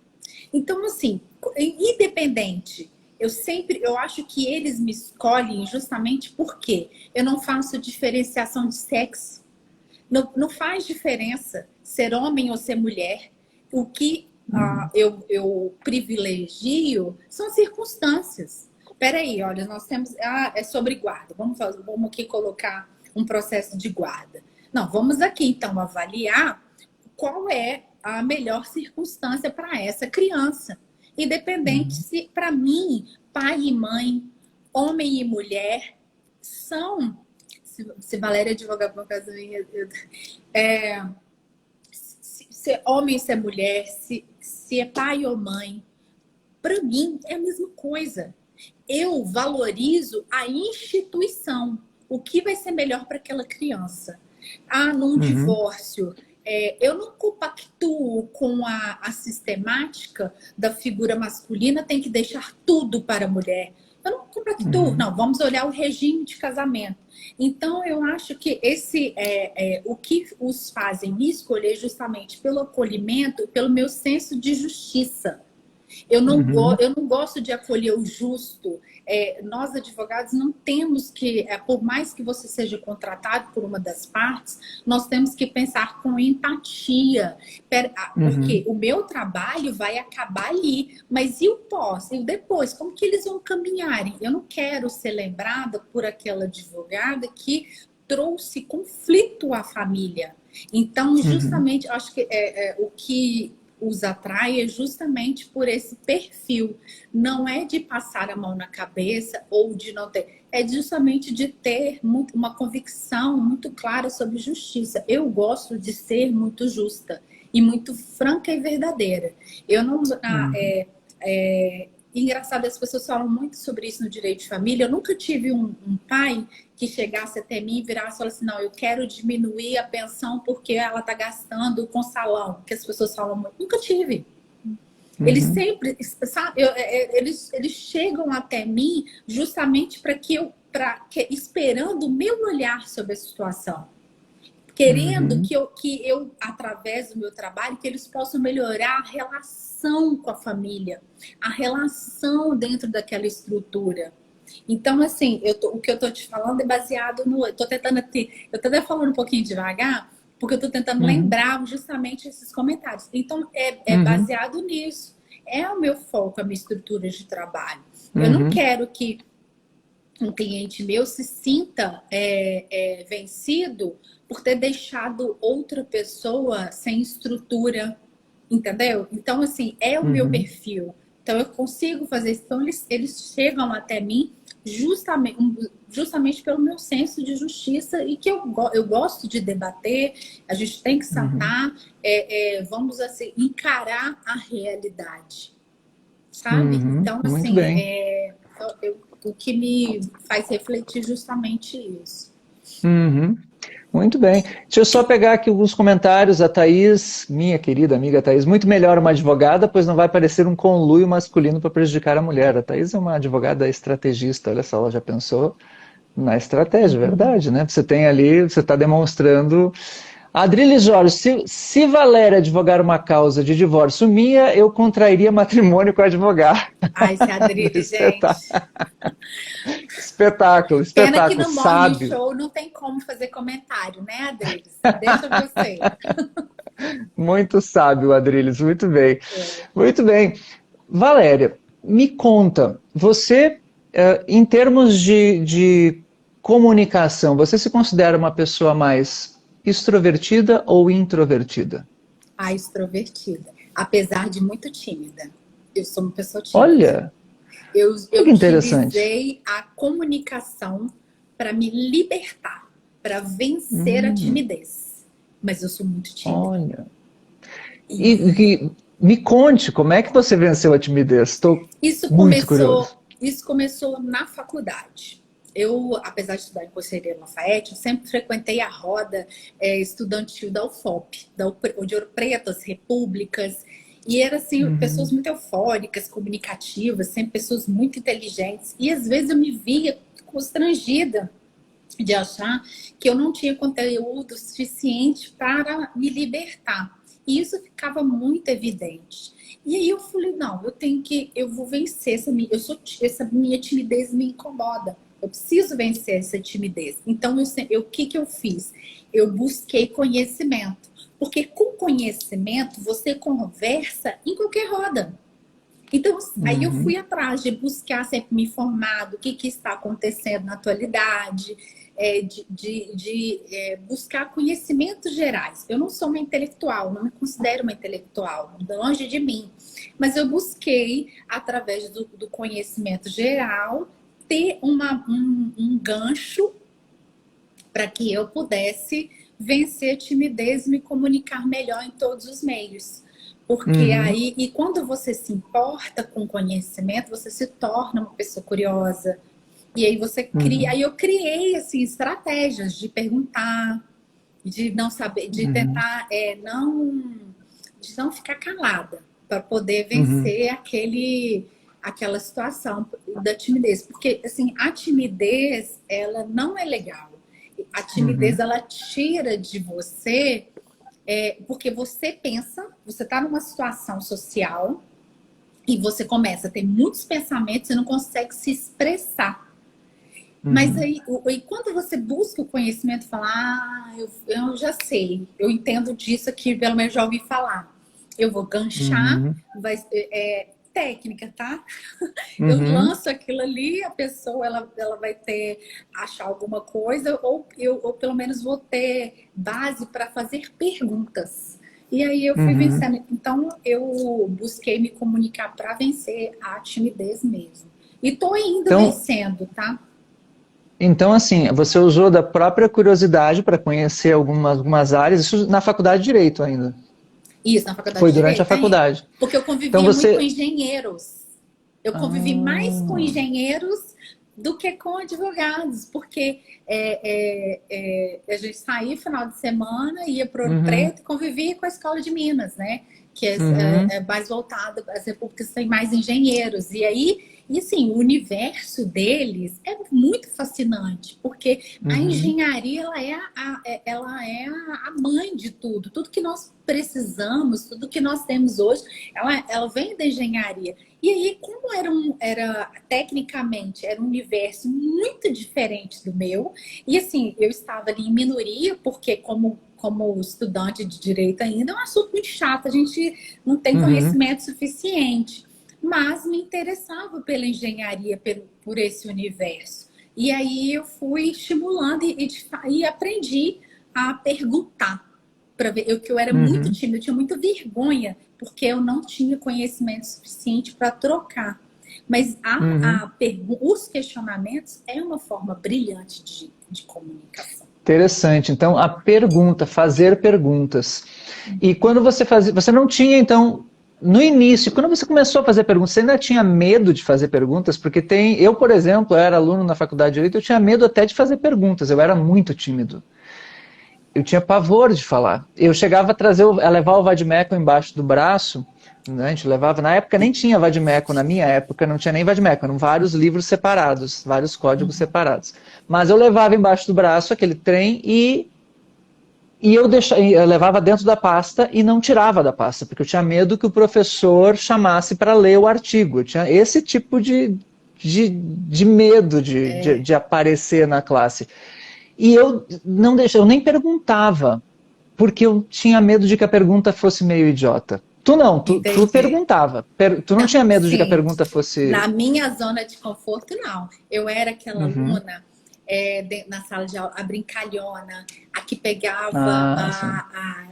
Speaker 2: Então, assim, independente, eu acho que eles me escolhem justamente porque eu não faço diferenciação de sexo. Não faz diferença ser homem ou ser mulher. O que eu privilegio são circunstâncias. Peraí, olha, nós temos... é sobre guarda. Vamos aqui colocar um processo de guarda. Não, vamos aqui então avaliar qual é a melhor circunstância para essa criança. Independente se, para mim, pai e mãe, homem e mulher, são... Se Valéria advogar por uma casa minha... se é homem, se é mulher, se é pai ou mãe, para mim é a mesma coisa. Eu valorizo a instituição. O que vai ser melhor para aquela criança? Num divórcio, eu não compactuo com a sistemática da figura masculina, tem que deixar tudo para a mulher. Eu não compactuo, não, vamos olhar o regime de casamento. Então, eu acho que o que os fazem me escolher justamente pelo acolhimento, pelo meu senso de justiça. Eu não gosto de acolher o justo. Nós, advogados, não temos que, por mais que você seja contratado por uma das partes, nós temos que pensar com empatia. Porque o meu trabalho vai acabar ali. Mas e o pós? E o depois? Como que eles vão caminharem? Eu não quero ser lembrada por aquela advogada que trouxe conflito à família. Então, justamente, acho que o que os atrai é justamente por esse perfil. Não é de passar a mão na cabeça ou de não ter. É justamente de ter uma convicção muito clara sobre justiça. Eu gosto de ser muito justa e muito franca e verdadeira. Eu não... Engraçado, as pessoas falam muito sobre isso no direito de família. Eu nunca tive um pai que chegasse até mim e virasse e falasse assim, não, eu quero diminuir a pensão porque ela está gastando com salão, que as pessoas falam muito. Nunca tive. Eles sempre, sabe, eles chegam até mim justamente esperando o meu olhar sobre a situação. Querendo que eu, através do meu trabalho, que eles possam melhorar a relação com a família, a relação dentro daquela estrutura. Então, assim, o que eu tô te falando é baseado no... Eu tô até falando um pouquinho devagar, porque eu tô tentando lembrar justamente esses comentários. Então, é baseado nisso. É o meu foco, a minha estrutura de trabalho. Eu não quero que um cliente meu se sinta vencido por ter deixado outra pessoa sem estrutura, entendeu? Então, assim, é o meu perfil. Então, eu consigo fazer isso. Então, eles chegam até mim justamente pelo meu senso de justiça e que eu gosto de debater. A gente tem que sentar, vamos assim, encarar a realidade, sabe? Então, assim, o que me faz refletir justamente isso.
Speaker 1: Muito bem. Deixa eu só pegar aqui alguns comentários. A Thaís, minha querida amiga Thaís, muito melhor uma advogada, pois não vai parecer um conluio masculino para prejudicar a mulher. A Thaís é uma advogada estrategista, olha só, ela já pensou na estratégia, verdade, né? Você tem ali, você está demonstrando... Adriles Jorge, se Valéria advogar uma causa de divórcio minha, eu contrairia matrimônio com a advogada.
Speaker 2: Ai, esse Adriles, gente.
Speaker 1: Espetáculo,
Speaker 2: Pena que
Speaker 1: espetáculo,
Speaker 2: no Morning
Speaker 1: sábio.
Speaker 2: Show não tem como fazer comentário, né, Adriles? Deixa você.
Speaker 1: Muito sábio, Adriles, muito bem. Muito bem. Valéria, me conta, você, em termos de comunicação, você se considera uma pessoa mais extrovertida ou introvertida?
Speaker 2: Extrovertida. Apesar de muito tímida. Eu sou uma pessoa tímida.
Speaker 1: Olha,
Speaker 2: eu
Speaker 1: que interessante.
Speaker 2: utilizei a comunicação para me libertar, para vencer a timidez. Mas eu sou muito tímida.
Speaker 1: Olha. E me conte, como é que você venceu a timidez? Estou muito curioso.
Speaker 2: Isso começou na faculdade. Eu, apesar de estudar em Conselheiro Lafayette, eu sempre frequentei a roda estudantil da UFOP, de Ouro Preto, as repúblicas. E eram, assim, pessoas muito eufóricas, comunicativas, sempre pessoas muito inteligentes. E, às vezes, eu me via constrangida de achar que eu não tinha conteúdo suficiente para me libertar. E isso ficava muito evidente. E aí eu falei, não, eu vou vencer essa minha timidez me incomoda. Eu preciso vencer essa timidez. Então, o que eu fiz? Eu busquei conhecimento. Porque com conhecimento, você conversa em qualquer roda. Então, aí eu fui atrás de buscar sempre me informar do que está acontecendo na atualidade. buscar conhecimentos gerais. Eu não sou uma intelectual, não me considero uma intelectual, longe de mim. Mas eu busquei, através do conhecimento geral, ter um gancho para que eu pudesse vencer a timidez e me comunicar melhor em todos os meios. Porque aí, e quando você se importa com conhecimento, você se torna uma pessoa curiosa. E aí você cria, aí eu criei assim estratégias de perguntar, de não saber, de tentar de não ficar calada para poder vencer aquela situação da timidez, porque assim, a timidez, ela não é legal. A timidez, ela tira de você, porque você pensa, você está numa situação social e você começa a ter muitos pensamentos e não consegue se expressar. Mas aí, quando você busca o conhecimento, fala, eu já sei, eu entendo disso aqui, pelo menos já ouvi falar. Eu vou ganchar, técnica, tá? Eu lanço aquilo ali, a pessoa ela vai achar alguma coisa, ou pelo menos vou ter base para fazer perguntas. E aí eu fui vencendo. Então eu busquei me comunicar para vencer a timidez mesmo. E tô indo vencendo, tá?
Speaker 1: Então, assim, você usou da própria curiosidade para conhecer algumas áreas, isso na faculdade de Direito ainda.
Speaker 2: Isso, na faculdade
Speaker 1: Foi
Speaker 2: de
Speaker 1: durante
Speaker 2: Direito,
Speaker 1: a faculdade.
Speaker 2: Porque eu convivia
Speaker 1: Então
Speaker 2: muito com
Speaker 1: você...
Speaker 2: engenheiros. Eu convivi mais com engenheiros do que com advogados, porque a gente saía final de semana, ia para Ouro Preto e convivia com a Escola de Minas, né? Que é mais voltada, as repúblicas têm mais engenheiros. E aí, e assim, o universo deles é muito fascinante, porque a engenharia ela é a mãe de tudo. Tudo que nós precisamos, tudo que nós temos hoje, ela vem da engenharia. E aí, como tecnicamente, era um universo muito diferente do meu, e assim, eu estava ali em minoria, porque como estudante de direito ainda, é um assunto muito chato, a gente não tem conhecimento suficiente, mas me interessava pela engenharia, por esse universo. E aí eu fui estimulando e aprendi a perguntar, para ver que eu era muito tímida, eu tinha muita vergonha, porque eu não tinha conhecimento suficiente para trocar. Mas os questionamentos é uma forma brilhante de comunicação.
Speaker 1: Interessante. Então, a pergunta, fazer perguntas. E quando você fazia, você não tinha, então, no início, quando você começou a fazer perguntas, você ainda tinha medo de fazer perguntas? Porque eu, por exemplo, era aluno na faculdade de Direito, eu tinha medo até de fazer perguntas, eu era muito tímido. Eu tinha pavor de falar. Eu chegava a levar o vade-mecum embaixo do braço, né? A gente levava, na época nem tinha vade-mecum, na minha época não tinha nem vade-mecum, eram vários livros separados, vários códigos separados. Mas eu levava embaixo do braço aquele trem e eu levava dentro da pasta e não tirava da pasta, porque eu tinha medo que o professor chamasse para ler o artigo. Eu tinha esse tipo de medo de aparecer na classe. E eu não deixava, eu nem perguntava, porque eu tinha medo de que a pergunta fosse meio idiota. Tu não, tu perguntava. Tu não tinha medo de que a pergunta fosse...
Speaker 2: Na minha zona de conforto, não. Eu era aquela aluna na sala de aula, a brincalhona, a que pegava...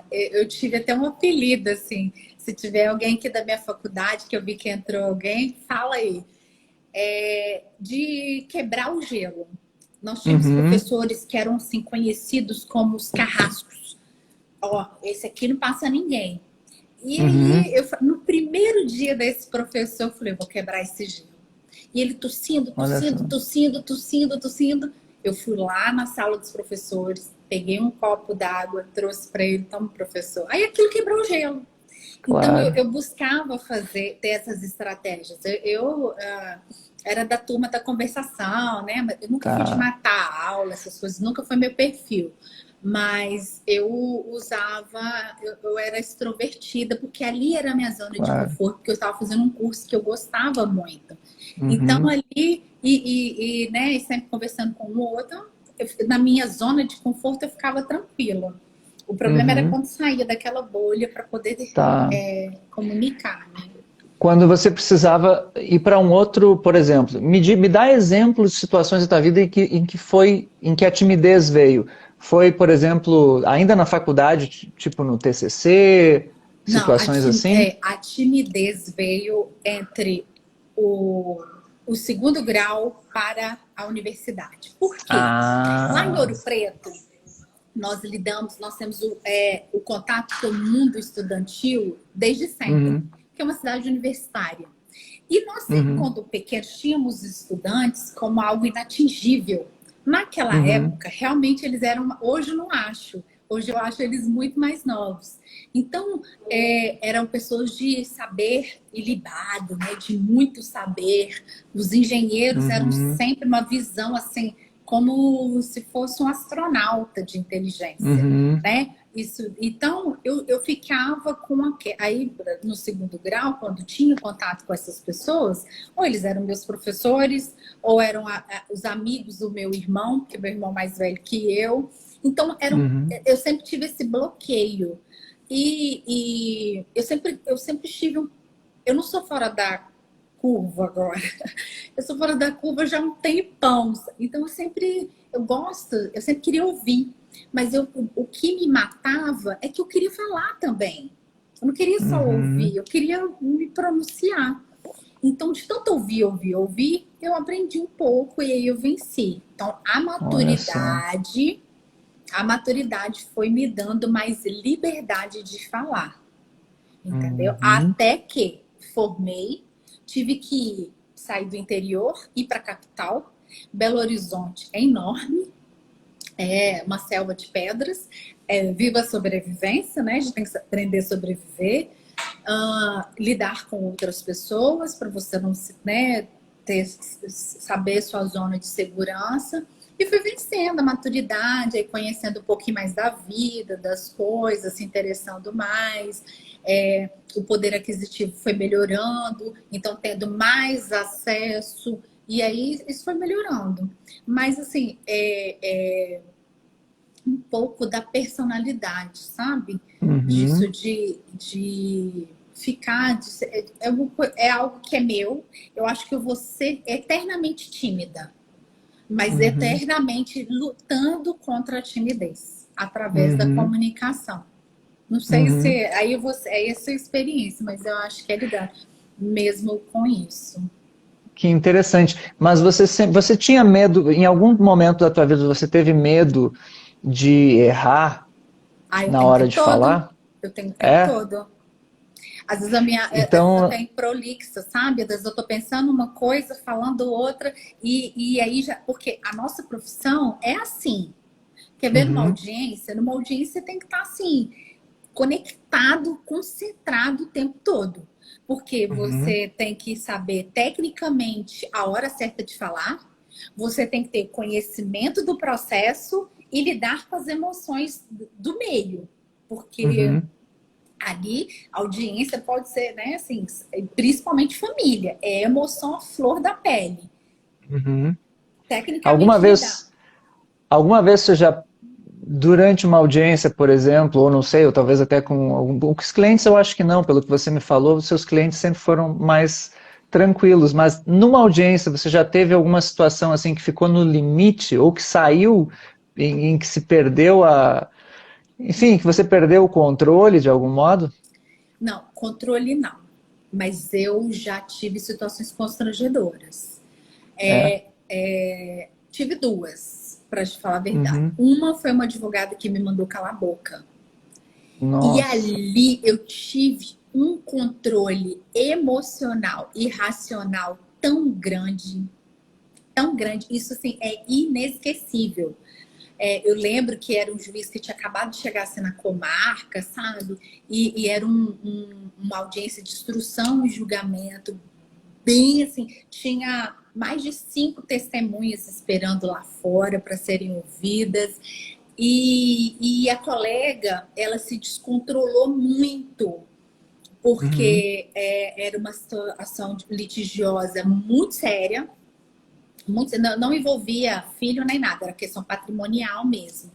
Speaker 2: eu tive até um apelido, assim. Se tiver alguém aqui da minha faculdade, que eu vi que entrou alguém, fala aí. De quebrar o gelo. Nós tínhamos professores que eram assim, conhecidos como os carrascos. Esse aqui não passa ninguém. E aí, no primeiro dia desse professor, eu falei, vou quebrar esse gelo. E ele tossindo. Eu fui lá na sala dos professores, peguei um copo d'água, trouxe para ele, toma, professor. Aí aquilo quebrou o gelo. Claro. Então, eu buscava ter essas estratégias. Eu era da turma da conversação, né? Eu nunca fui de matar a aula, essas coisas, nunca foi meu perfil. Mas eu eu era extrovertida, porque ali era a minha zona de conforto, porque eu estava fazendo um curso que eu gostava muito. Então, ali, né, sempre conversando com o outro, na minha zona de conforto eu ficava tranquila. O problema era quando saía daquela bolha para poder comunicar, né?
Speaker 1: Quando você precisava ir para um outro, por exemplo, me dá exemplos de situações da tua vida em que a timidez veio. Foi, por exemplo, ainda na faculdade, tipo no TCC,
Speaker 2: Não,
Speaker 1: situações assim?
Speaker 2: a timidez veio entre o, o segundo grau para a universidade. Por quê? Lá em
Speaker 1: Ah,
Speaker 2: Ouro Preto, nós temos o contato com o mundo estudantil desde sempre,
Speaker 1: uhum,
Speaker 2: que é uma cidade universitária. E nós sempre,
Speaker 1: uhum,
Speaker 2: quando pequenos, tínhamos estudantes como algo inatingível. Naquela
Speaker 1: uhum,
Speaker 2: época, realmente eles eram. Hoje eu não acho. Hoje eu acho eles muito mais novos. Então, eram pessoas de saber ilibado, né? De muito saber. Os engenheiros eram
Speaker 1: uhum,
Speaker 2: sempre uma visão assim, como se fosse um astronauta de inteligência,
Speaker 1: uhum,
Speaker 2: né? Isso, então eu ficava aí no segundo grau, quando tinha contato com essas pessoas, ou eles eram meus professores, ou eram os amigos do meu irmão, porque meu irmão é mais velho que eu. Então
Speaker 1: uhum.
Speaker 2: eu sempre tive esse bloqueio e eu sempre tive eu não sou fora da curva agora. Eu sou fora da curva já há um tempão. Então eu sempre queria ouvir. Mas o que me matava é que eu queria falar também. Eu não queria só ouvir,
Speaker 1: Uhum.
Speaker 2: eu queria me pronunciar. Então, de tanto ouvir, eu aprendi um pouco e aí eu venci. Então,
Speaker 1: Olha só.
Speaker 2: a maturidade foi me dando mais liberdade de falar, entendeu?
Speaker 1: Uhum.
Speaker 2: Até que formei, tive que sair do interior, ir para a capital. Belo Horizonte é enorme, é uma selva de pedras, viva a sobrevivência, né? A gente tem que aprender a sobreviver, lidar com outras pessoas para você não se, né, saber sua zona de segurança. E fui vencendo a maturidade, aí conhecendo um pouquinho mais da vida, das coisas, se interessando mais. O poder aquisitivo foi melhorando, então tendo mais acesso, e aí isso foi melhorando. Mas assim, um pouco da personalidade, sabe? Disso
Speaker 1: Uhum.
Speaker 2: de ficar. É algo que é meu. Eu acho que eu vou ser eternamente tímida, mas
Speaker 1: Uhum.
Speaker 2: eternamente lutando contra a timidez através da
Speaker 1: Uhum.
Speaker 2: comunicação. Não sei se
Speaker 1: Uhum.
Speaker 2: aí você é essa a experiência, mas eu acho que é lidar mesmo com isso.
Speaker 1: Que interessante. Mas você tinha medo, em algum momento da tua vida, você teve medo de errar
Speaker 2: Ah, eu
Speaker 1: na
Speaker 2: tenho o
Speaker 1: hora
Speaker 2: tempo
Speaker 1: de
Speaker 2: todo.
Speaker 1: falar?
Speaker 2: Eu tenho o tempo
Speaker 1: É?
Speaker 2: todo. Às vezes eu
Speaker 1: Então,
Speaker 2: tenho prolixa, sabe? Às vezes eu tô pensando uma coisa, falando outra, e aí já. Porque a nossa profissão é assim. Quer ver numa
Speaker 1: uhum,
Speaker 2: audiência? Numa audiência tem que estar assim, conectado, concentrado o tempo todo. Porque
Speaker 1: uhum,
Speaker 2: você tem que saber tecnicamente a hora certa de falar, você tem que ter conhecimento do processo e lidar com as emoções do meio. Porque
Speaker 1: uhum,
Speaker 2: ali a audiência pode ser, né, assim, principalmente família, é emoção à flor da pele.
Speaker 1: uhum. Alguma
Speaker 2: Tecnicamente lidar.
Speaker 1: vez, alguma vez você já, durante uma audiência, por exemplo, ou não sei, ou talvez até com os clientes, eu acho que não, pelo que você me falou, os seus clientes sempre foram mais tranquilos, mas numa audiência você já teve alguma situação assim que ficou no limite ou que saiu em que se perdeu enfim, que você perdeu o controle de algum modo?
Speaker 2: Não, controle não. Mas eu já tive situações constrangedoras.
Speaker 1: É.
Speaker 2: Tive duas, para te falar a verdade.
Speaker 1: Uhum.
Speaker 2: Uma foi uma advogada que me mandou calar a boca. E
Speaker 1: Nossa.
Speaker 2: ali eu tive um controle emocional e racional tão grande. Isso assim é inesquecível. Eu lembro que era um juiz que tinha acabado de chegar assim, na comarca, sabe? E era uma audiência de instrução e julgamento, bem assim, tinha mais de 5 testemunhas esperando lá fora para serem ouvidas. E a colega, ela se descontrolou muito,
Speaker 1: Uhum.
Speaker 2: porque era uma situação litigiosa muito séria, não envolvia filho nem nada, era questão patrimonial mesmo.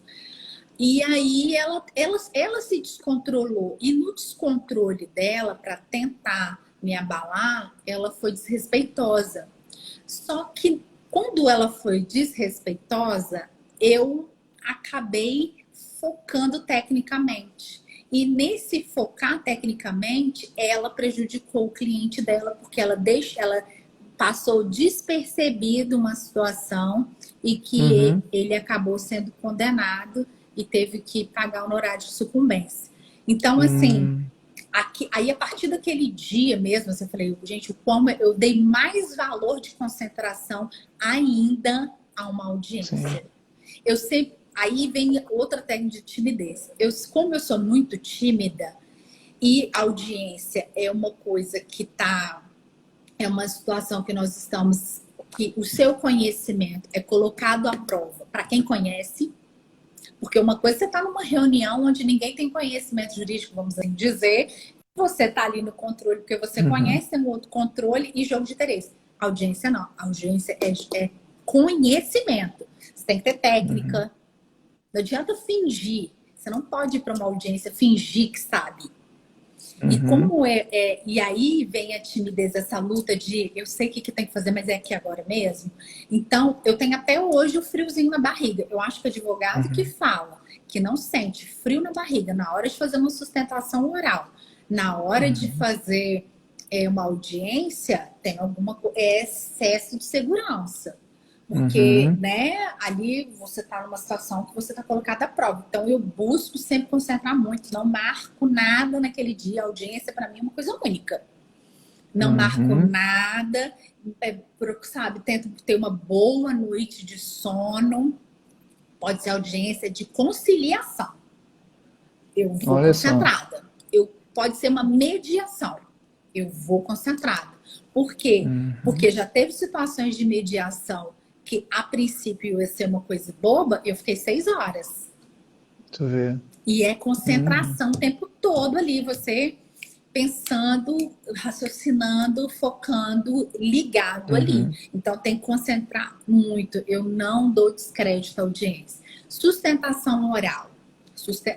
Speaker 2: E aí ela se descontrolou. E no descontrole dela, para tentar me abalar, ela foi desrespeitosa. Só que quando ela foi desrespeitosa, eu acabei focando tecnicamente. E nesse focar tecnicamente, ela prejudicou o cliente dela, porque ela passou despercebido uma situação e que ele acabou sendo condenado e teve que pagar honorário de sucumbência. Então, assim, aí a partir daquele dia mesmo, assim, eu falei, gente, como eu dei mais valor de concentração ainda a uma audiência. Sim. Eu sempre, aí vem outra técnica de timidez. Como eu sou muito tímida e a audiência é uma coisa que é uma situação que nós estamos, que o seu conhecimento é colocado à prova para quem conhece, porque uma coisa você está numa reunião onde ninguém tem conhecimento jurídico, vamos assim dizer, você está ali no controle porque você conhece, tem um outro controle e jogo de interesse. A audiência não, a audiência é conhecimento. Você tem que ter técnica. Não adianta fingir. Você não pode ir para uma audiência fingir que sabe. E como e aí vem a timidez, essa luta de eu sei o que tem que fazer, mas é aqui agora mesmo. Então, eu tenho até hoje o friozinho na barriga. Eu acho que o advogado que fala, que não sente frio na barriga na hora de fazer uma sustentação oral, na hora de fazer uma audiência, tem é excesso de segurança. Porque, né, ali você está numa situação que você está colocado à prova. Então, eu busco sempre concentrar muito. Não marco nada naquele dia. A audiência, para mim, é uma coisa única. Não marco nada. Sabe, tento ter uma boa noite de sono. Pode ser audiência de conciliação. Eu vou concentrada. Pode ser uma mediação. Eu vou concentrada. Por quê? Porque já teve situações de mediação que a princípio ia ser uma coisa boba, eu fiquei 6 horas.
Speaker 1: Tu vê.
Speaker 2: E é concentração o tempo todo ali, você pensando, raciocinando, focando, ligado ali. Então tem que concentrar muito. Eu não dou descrédito à audiência. Sustentação oral.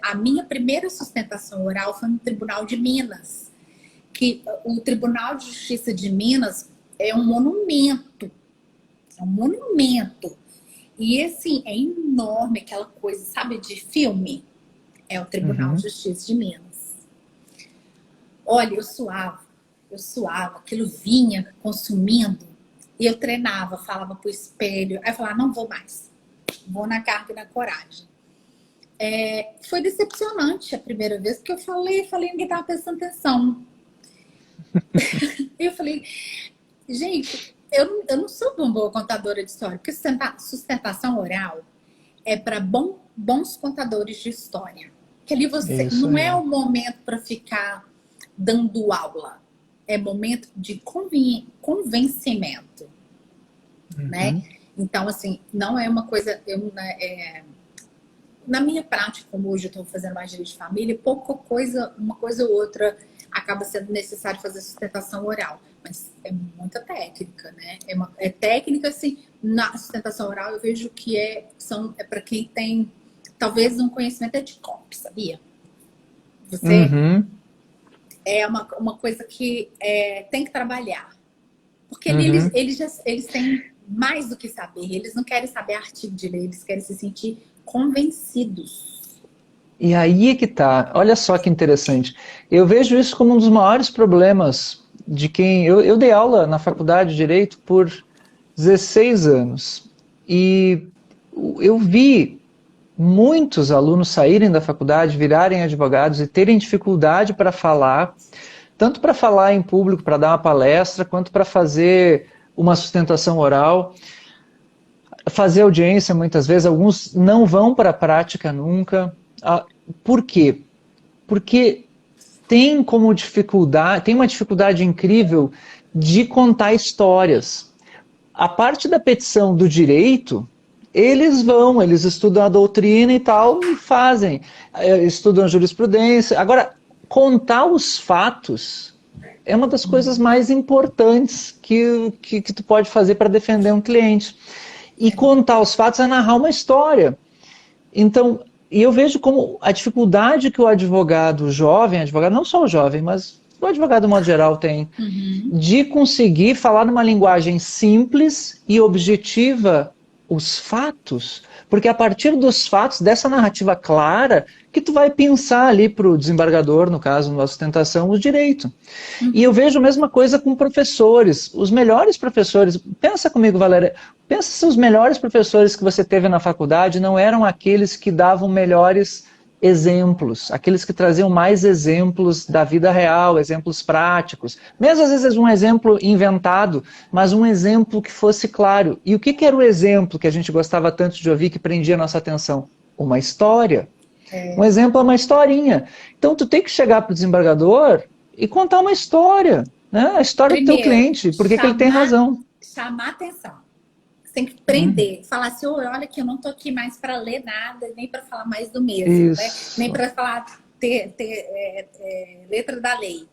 Speaker 2: A minha primeira sustentação oral foi no Tribunal de Minas. Que o Tribunal de Justiça de Minas é um monumento. É um monumento. E, assim, é enorme aquela coisa, sabe, de filme. É o Tribunal de Justiça de Minas. Olha, eu suava, aquilo vinha consumindo, e eu treinava, falava pro espelho, aí eu falava, não vou mais, vou na carga e na coragem. Foi decepcionante a primeira vez, porque eu falei, ninguém tava prestando atenção. Eu falei, gente, eu não sou uma boa contadora de história, porque sustentação oral é para bons contadores de história. Que ali você não é o momento para ficar dando aula, é momento de convencimento, né? Então, assim, não é uma coisa... na minha prática, como hoje eu estou fazendo mais direito de família, pouca coisa, uma coisa ou outra acaba sendo necessário fazer sustentação oral. Mas é muita técnica, né? É técnica, assim, na sustentação oral eu vejo que é para quem tem, talvez, um conhecimento de copy, sabia? Você é uma coisa que tem que trabalhar. Porque eles têm mais do que saber. Eles não querem saber artigo de lei, eles querem se sentir convencidos.
Speaker 1: E aí é que tá. Olha só que interessante. Eu vejo isso como um dos maiores problemas de quem... Eu dei aula na faculdade de Direito por 16 anos. E eu vi muitos alunos saírem da faculdade, virarem advogados e terem dificuldade para falar, tanto para falar em público, para dar uma palestra, quanto para fazer uma sustentação oral, fazer audiência muitas vezes. Alguns não vão para a prática nunca. Por quê? Porque tem uma dificuldade incrível de contar histórias. A parte da petição do direito, eles estudam a doutrina e tal, e fazem, estudam a jurisprudência. Agora, contar os fatos é uma das coisas mais importantes que tu pode fazer para defender um cliente. E contar os fatos é narrar uma história. Então, e eu vejo como a dificuldade que o advogado jovem, não só o jovem, mas o advogado, de modo geral, tem, de conseguir falar numa linguagem simples e objetiva os fatos, porque a partir dos fatos, dessa narrativa clara, que tu vai pensar ali para o desembargador, no caso, na sustentação, o direito. E eu vejo a mesma coisa com professores, os melhores professores, pensa comigo, Valéria, pensa se os melhores professores que você teve na faculdade não eram aqueles que davam melhores exemplos, aqueles que traziam mais exemplos da vida real, exemplos práticos, mesmo às vezes um exemplo inventado, mas um exemplo que fosse claro. E o que era o exemplo que a gente gostava tanto de ouvir, que prendia a nossa atenção? Uma história. Um exemplo é uma historinha. Então tu tem que chegar para o desembargador e contar uma história, né? A história do teu cliente, porque que ele tem razão.
Speaker 2: Chamar atenção. Você tem que prender, falar assim, olha que eu não tô aqui mais para ler nada, nem para falar mais do mesmo, né? Nem para falar letra da lei.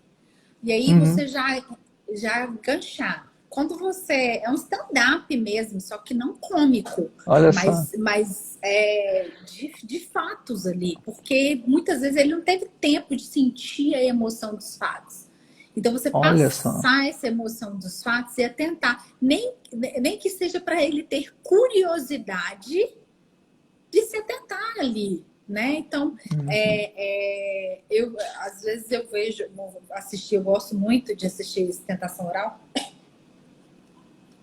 Speaker 2: E aí você já ganchar. Quando você... É um stand-up mesmo, só que não cômico.
Speaker 1: Olha
Speaker 2: mas de fatos ali. Porque muitas vezes ele não teve tempo de sentir a emoção dos fatos. Então, você passar essa emoção dos fatos e atentar, nem que seja para ele ter curiosidade de se atentar ali, né? Então, às vezes eu vejo, eu gosto muito de assistir Tentação Oral.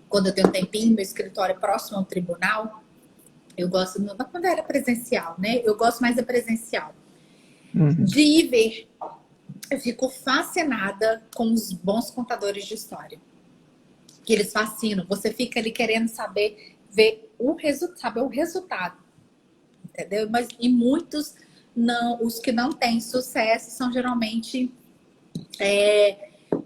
Speaker 2: Quando eu tenho um tempinho, meu escritório é próximo ao tribunal, eu gosto, quando era presencial, né? Eu gosto mais da presencial. De ir ver. Eu fico fascinada com os bons contadores de história. Que eles fascinam. Você fica ali querendo ver o resultado. Entendeu? E muitos, não, os que não têm sucesso, são geralmente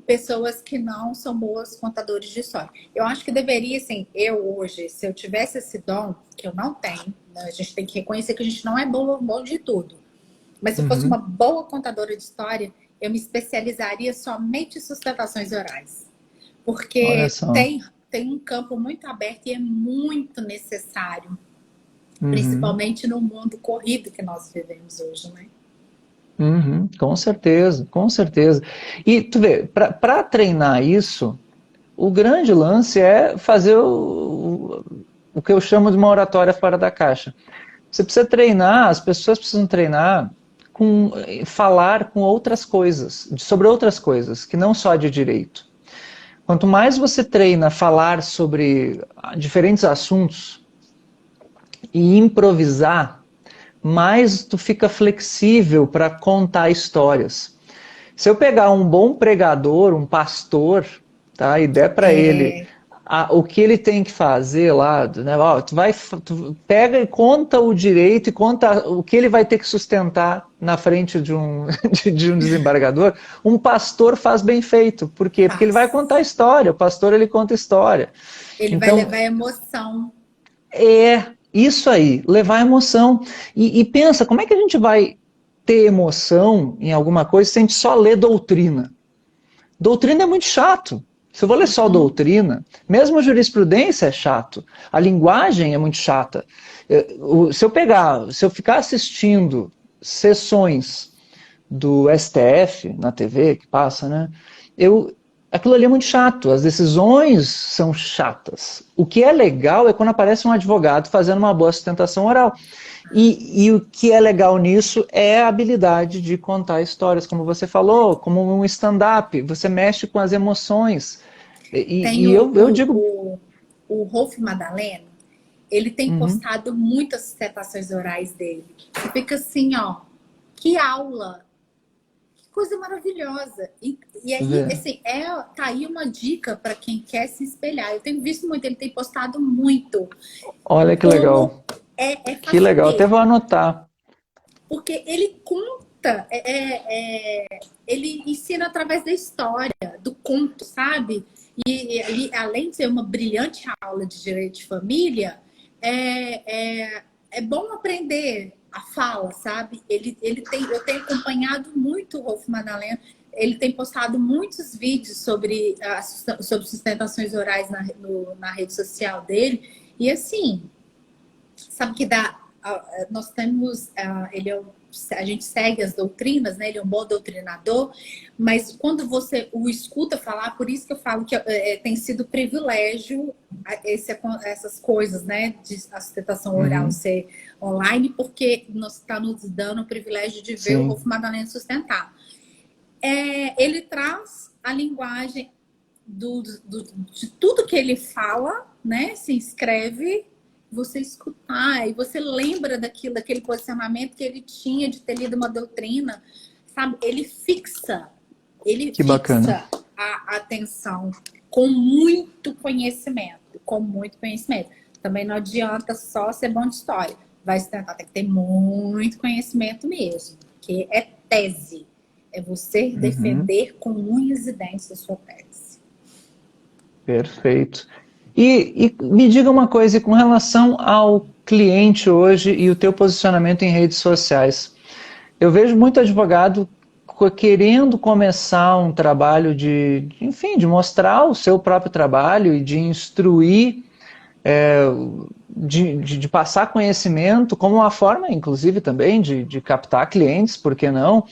Speaker 2: pessoas que não são boas contadores de história. Eu acho que deveria, assim, eu hoje, se eu tivesse esse dom, que eu não tenho, né, a gente tem que reconhecer que a gente não é bom de tudo. Mas se eu fosse uma boa contadora de história, eu me especializaria somente em sustentações orais. Porque tem um campo muito aberto e é muito necessário. Principalmente no mundo corrido que nós vivemos hoje, né?
Speaker 1: Com certeza, com certeza. E tu vê, para treinar isso, o grande lance é fazer o que eu chamo de uma oratória fora da caixa. Você precisa treinar, as pessoas precisam treinar falar com outras coisas, sobre outras coisas, que não só de direito. Quanto mais você treina falar sobre diferentes assuntos e improvisar, mais tu fica flexível para contar histórias. Se eu pegar um bom pregador, um pastor, tá, e der para ele o que ele tem que fazer lá, né? Ó, tu pega e conta o direito e conta o que ele vai ter que sustentar na frente de um, de um desembargador. Um pastor faz bem feito. Por quê? Porque ele vai contar a história. O pastor, ele conta história.
Speaker 2: Ele vai levar emoção.
Speaker 1: Isso aí, levar emoção. E pensa, como é que a gente vai ter emoção em alguma coisa se a gente só lê doutrina? Doutrina é muito chato. Se eu vou ler só doutrina, mesmo a jurisprudência é chato. A linguagem é muito chata. Se eu ficar assistindo sessões do STF na TV, que passa, né? Aquilo ali é muito chato. As decisões são chatas. O que é legal é quando aparece um advogado fazendo uma boa sustentação oral. E o que é legal nisso é a habilidade de contar histórias, como você falou, como um stand-up. Você mexe com as emoções. Eu digo...
Speaker 2: O Rolf Madaleno, ele tem postado muitas sustentações orais dele. Você fica assim, ó, que aula! Que coisa maravilhosa! E aí, assim, tá aí uma dica para quem quer se espelhar. Eu tenho visto muito, ele tem postado muito.
Speaker 1: Olha que legal. Que legal, até vou anotar.
Speaker 2: Porque ele conta, ele ensina através da história, do conto, sabe? E além de ser uma brilhante aula de direito de família, é bom aprender a fala, sabe? Eu tenho acompanhado muito o Rolf Madaleno, ele tem postado muitos vídeos sobre sustentações orais na rede social dele, e assim... Sabe que nós temos, ele é o a gente segue as doutrinas, né? Ele é um bom doutrinador, mas quando você o escuta falar, por isso que eu falo que tem sido privilégio essas coisas, né? De a sustentação oral ser online, porque está nos dando o privilégio de ver o Rolf Madalena sustentar. Ele traz a linguagem de tudo que ele fala, né? Se inscreve, você escutar, e você lembra daquele posicionamento que ele tinha de ter lido uma doutrina, sabe? Ele fixa
Speaker 1: Bacana.
Speaker 2: a atenção com muito conhecimento, Também não adianta só ser bom de história. Vai se tentar, tem que ter muito conhecimento mesmo, porque é tese. É você defender com unhas e dentes a sua tese.
Speaker 1: Perfeito. E me diga uma coisa, com relação ao cliente hoje e o teu posicionamento em redes sociais. Eu vejo muito advogado querendo começar um trabalho enfim, de mostrar o seu próprio trabalho e de instruir, de passar conhecimento como uma forma, inclusive, também de captar clientes, por que não?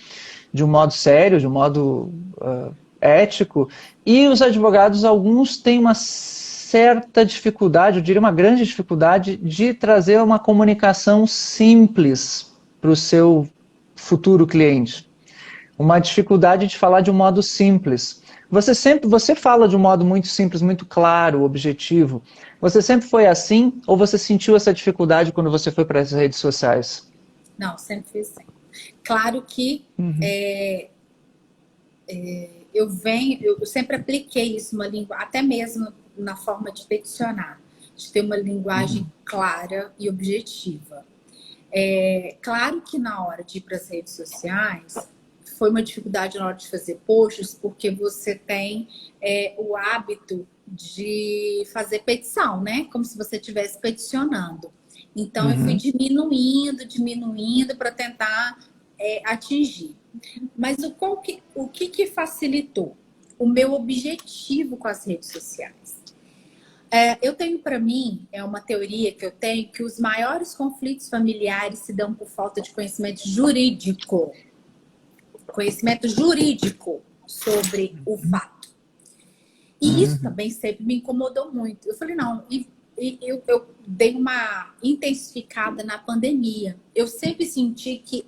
Speaker 1: De um modo sério, de um modo ético. E os advogados, alguns têm uma certa dificuldade, eu diria uma grande dificuldade, de trazer uma comunicação simples para o seu futuro cliente. Uma dificuldade de falar de um modo simples. Você fala de um modo muito simples, muito claro, objetivo. Você sempre foi assim ou você sentiu essa dificuldade quando você foi para as redes sociais?
Speaker 2: Não, sempre fui assim. Claro que eu sempre apliquei isso, uma língua, até mesmo na forma de peticionar, de ter uma linguagem clara e objetiva. Claro que na hora de ir para as redes sociais, foi uma dificuldade na hora de fazer posts, porque você tem o hábito de fazer petição, né? Como se você estivesse peticionando. Então, eu fui diminuindo para tentar atingir. Mas o que facilitou? O meu objetivo com as redes sociais. Eu tenho para mim, é uma teoria que eu tenho, que os maiores conflitos familiares se dão por falta de conhecimento jurídico. Conhecimento jurídico sobre o fato. E isso também sempre me incomodou muito. Eu falei, não, eu dei uma intensificada na pandemia. Eu sempre senti que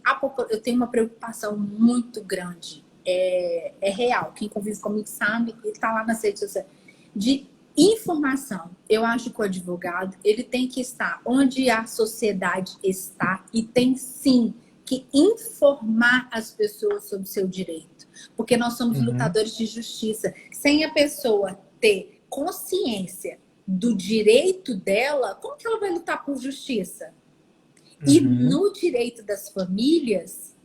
Speaker 2: eu tenho uma preocupação muito grande. É real. Quem convive comigo sabe, e está lá nas redes sociais. De informação. Eu acho que o advogado, ele tem que estar onde a sociedade está e tem sim que informar as pessoas sobre o seu direito. Porque nós somos lutadores de justiça. Sem a pessoa ter consciência do direito dela, como que ela vai lutar por justiça? E no direito das famílias,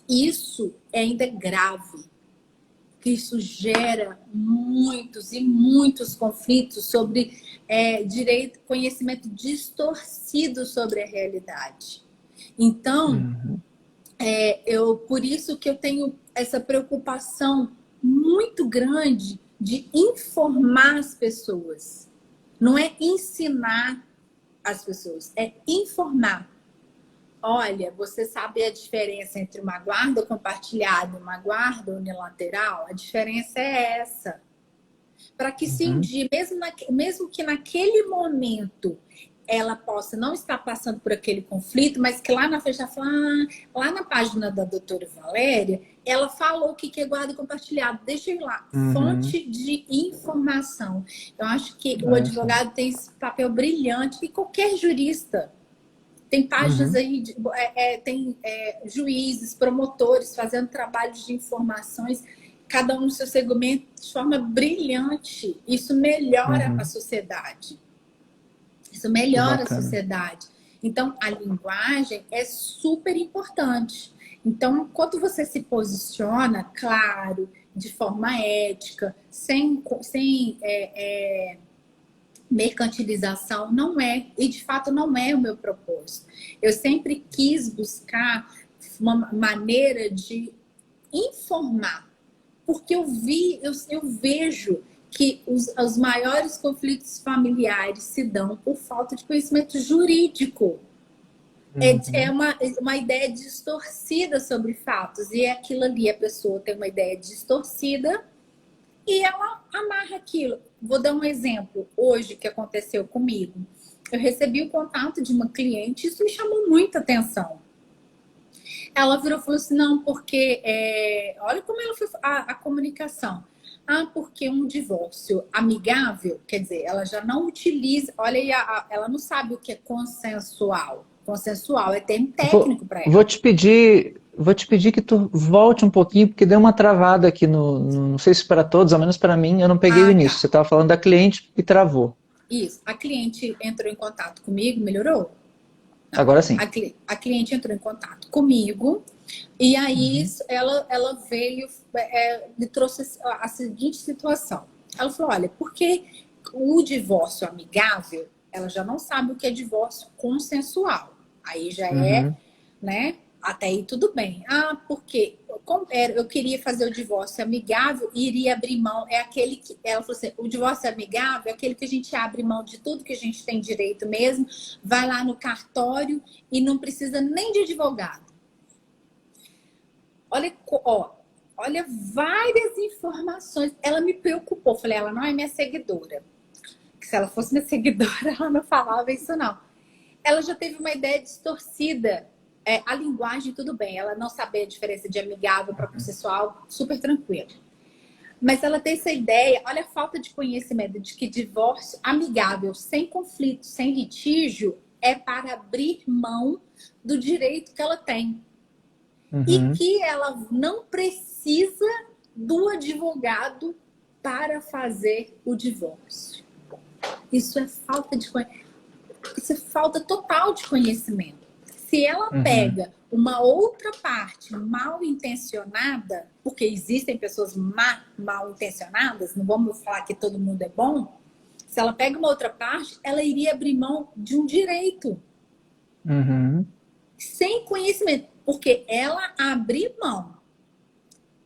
Speaker 2: isso ainda é grave. Que isso gera muitos e muitos conflitos sobre direito, conhecimento distorcido sobre a realidade. Então, por isso que eu tenho essa preocupação muito grande de informar as pessoas. Não é ensinar as pessoas, é informar. Olha, você sabe a diferença entre uma guarda compartilhada e uma guarda unilateral? A diferença é essa. Para que se um dia, mesmo que naquele momento ela possa não estar passando por aquele conflito, mas que lá na frente ela fala, lá na página da doutora Valéria, ela falou o que é guarda compartilhada. Deixa eu ir lá. Fonte de informação. Eu acho que o advogado tem esse papel brilhante e qualquer jurista. Tem páginas aí, tem juízes, promotores fazendo trabalhos de informações, cada um no seu segmento, de forma brilhante. Isso melhora a sociedade. Isso melhora a sociedade. Então, a linguagem é super importante. Então, quando você se posiciona, claro, de forma ética, sem mercantilização, não é, e de fato não é o meu propósito. Eu sempre quis buscar uma maneira de informar, porque eu vejo que os maiores conflitos familiares se dão por falta de conhecimento jurídico. É
Speaker 1: Uhum.
Speaker 2: uma ideia distorcida sobre fatos. E é aquilo ali, a pessoa tem uma ideia distorcida e ela amarra aquilo. Vou dar um exemplo hoje que aconteceu comigo. Eu recebi o contato de uma cliente, isso me chamou muita atenção. Ela virou e falou assim: não, porque olha como ela foi a comunicação. Ah, porque um divórcio amigável, quer dizer, ela já não utiliza, olha aí, ela não sabe o que é consensual. Consensual é termo
Speaker 1: Vou,
Speaker 2: técnico para
Speaker 1: vou
Speaker 2: ela.
Speaker 1: te pedir, vou te pedir que tu volte um pouquinho, porque deu uma travada aqui não sei se para todos, ao menos para mim, eu não peguei o
Speaker 2: Ah,
Speaker 1: início.
Speaker 2: tá.
Speaker 1: Você estava falando da cliente e travou.
Speaker 2: Isso. A cliente entrou em contato comigo, melhorou? Não.
Speaker 1: Agora sim.
Speaker 2: A cliente entrou em contato comigo e aí
Speaker 1: Uhum.
Speaker 2: ela veio, me trouxe a seguinte situação. Ela falou: olha, porque o divórcio amigável, ela já não sabe o que é divórcio consensual. Aí já é,
Speaker 1: Uhum.
Speaker 2: né? Até aí tudo bem. Ah, porque eu queria fazer o divórcio amigável e iria abrir mão. É aquele que ela falou assim: o divórcio amigável é aquele que a gente abre mão de tudo que a gente tem direito mesmo, vai lá no cartório e não precisa nem de advogado. Olha, ó, olha várias informações. Ela me preocupou. Falei: ela não é minha seguidora. Que se ela fosse minha seguidora, ela não falava isso, não. Ela já teve uma ideia distorcida. A linguagem, tudo bem. Ela não saber a diferença de amigável para processual, super tranquilo. Mas ela tem essa ideia, olha a falta de conhecimento, de que divórcio amigável, sem conflito, sem litígio, é para abrir mão do direito que ela tem. E
Speaker 1: Uhum.
Speaker 2: que ela não precisa do advogado para fazer o divórcio. Isso é falta de conhecimento. Isso é falta total de conhecimento. Se ela
Speaker 1: Uhum.
Speaker 2: pega uma outra parte mal intencionada, porque existem pessoas mal intencionadas, não vamos falar que todo mundo é bom. Se ela pega uma outra parte, ela iria abrir mão de um direito
Speaker 1: Uhum.
Speaker 2: sem conhecimento, porque ela abrir mão,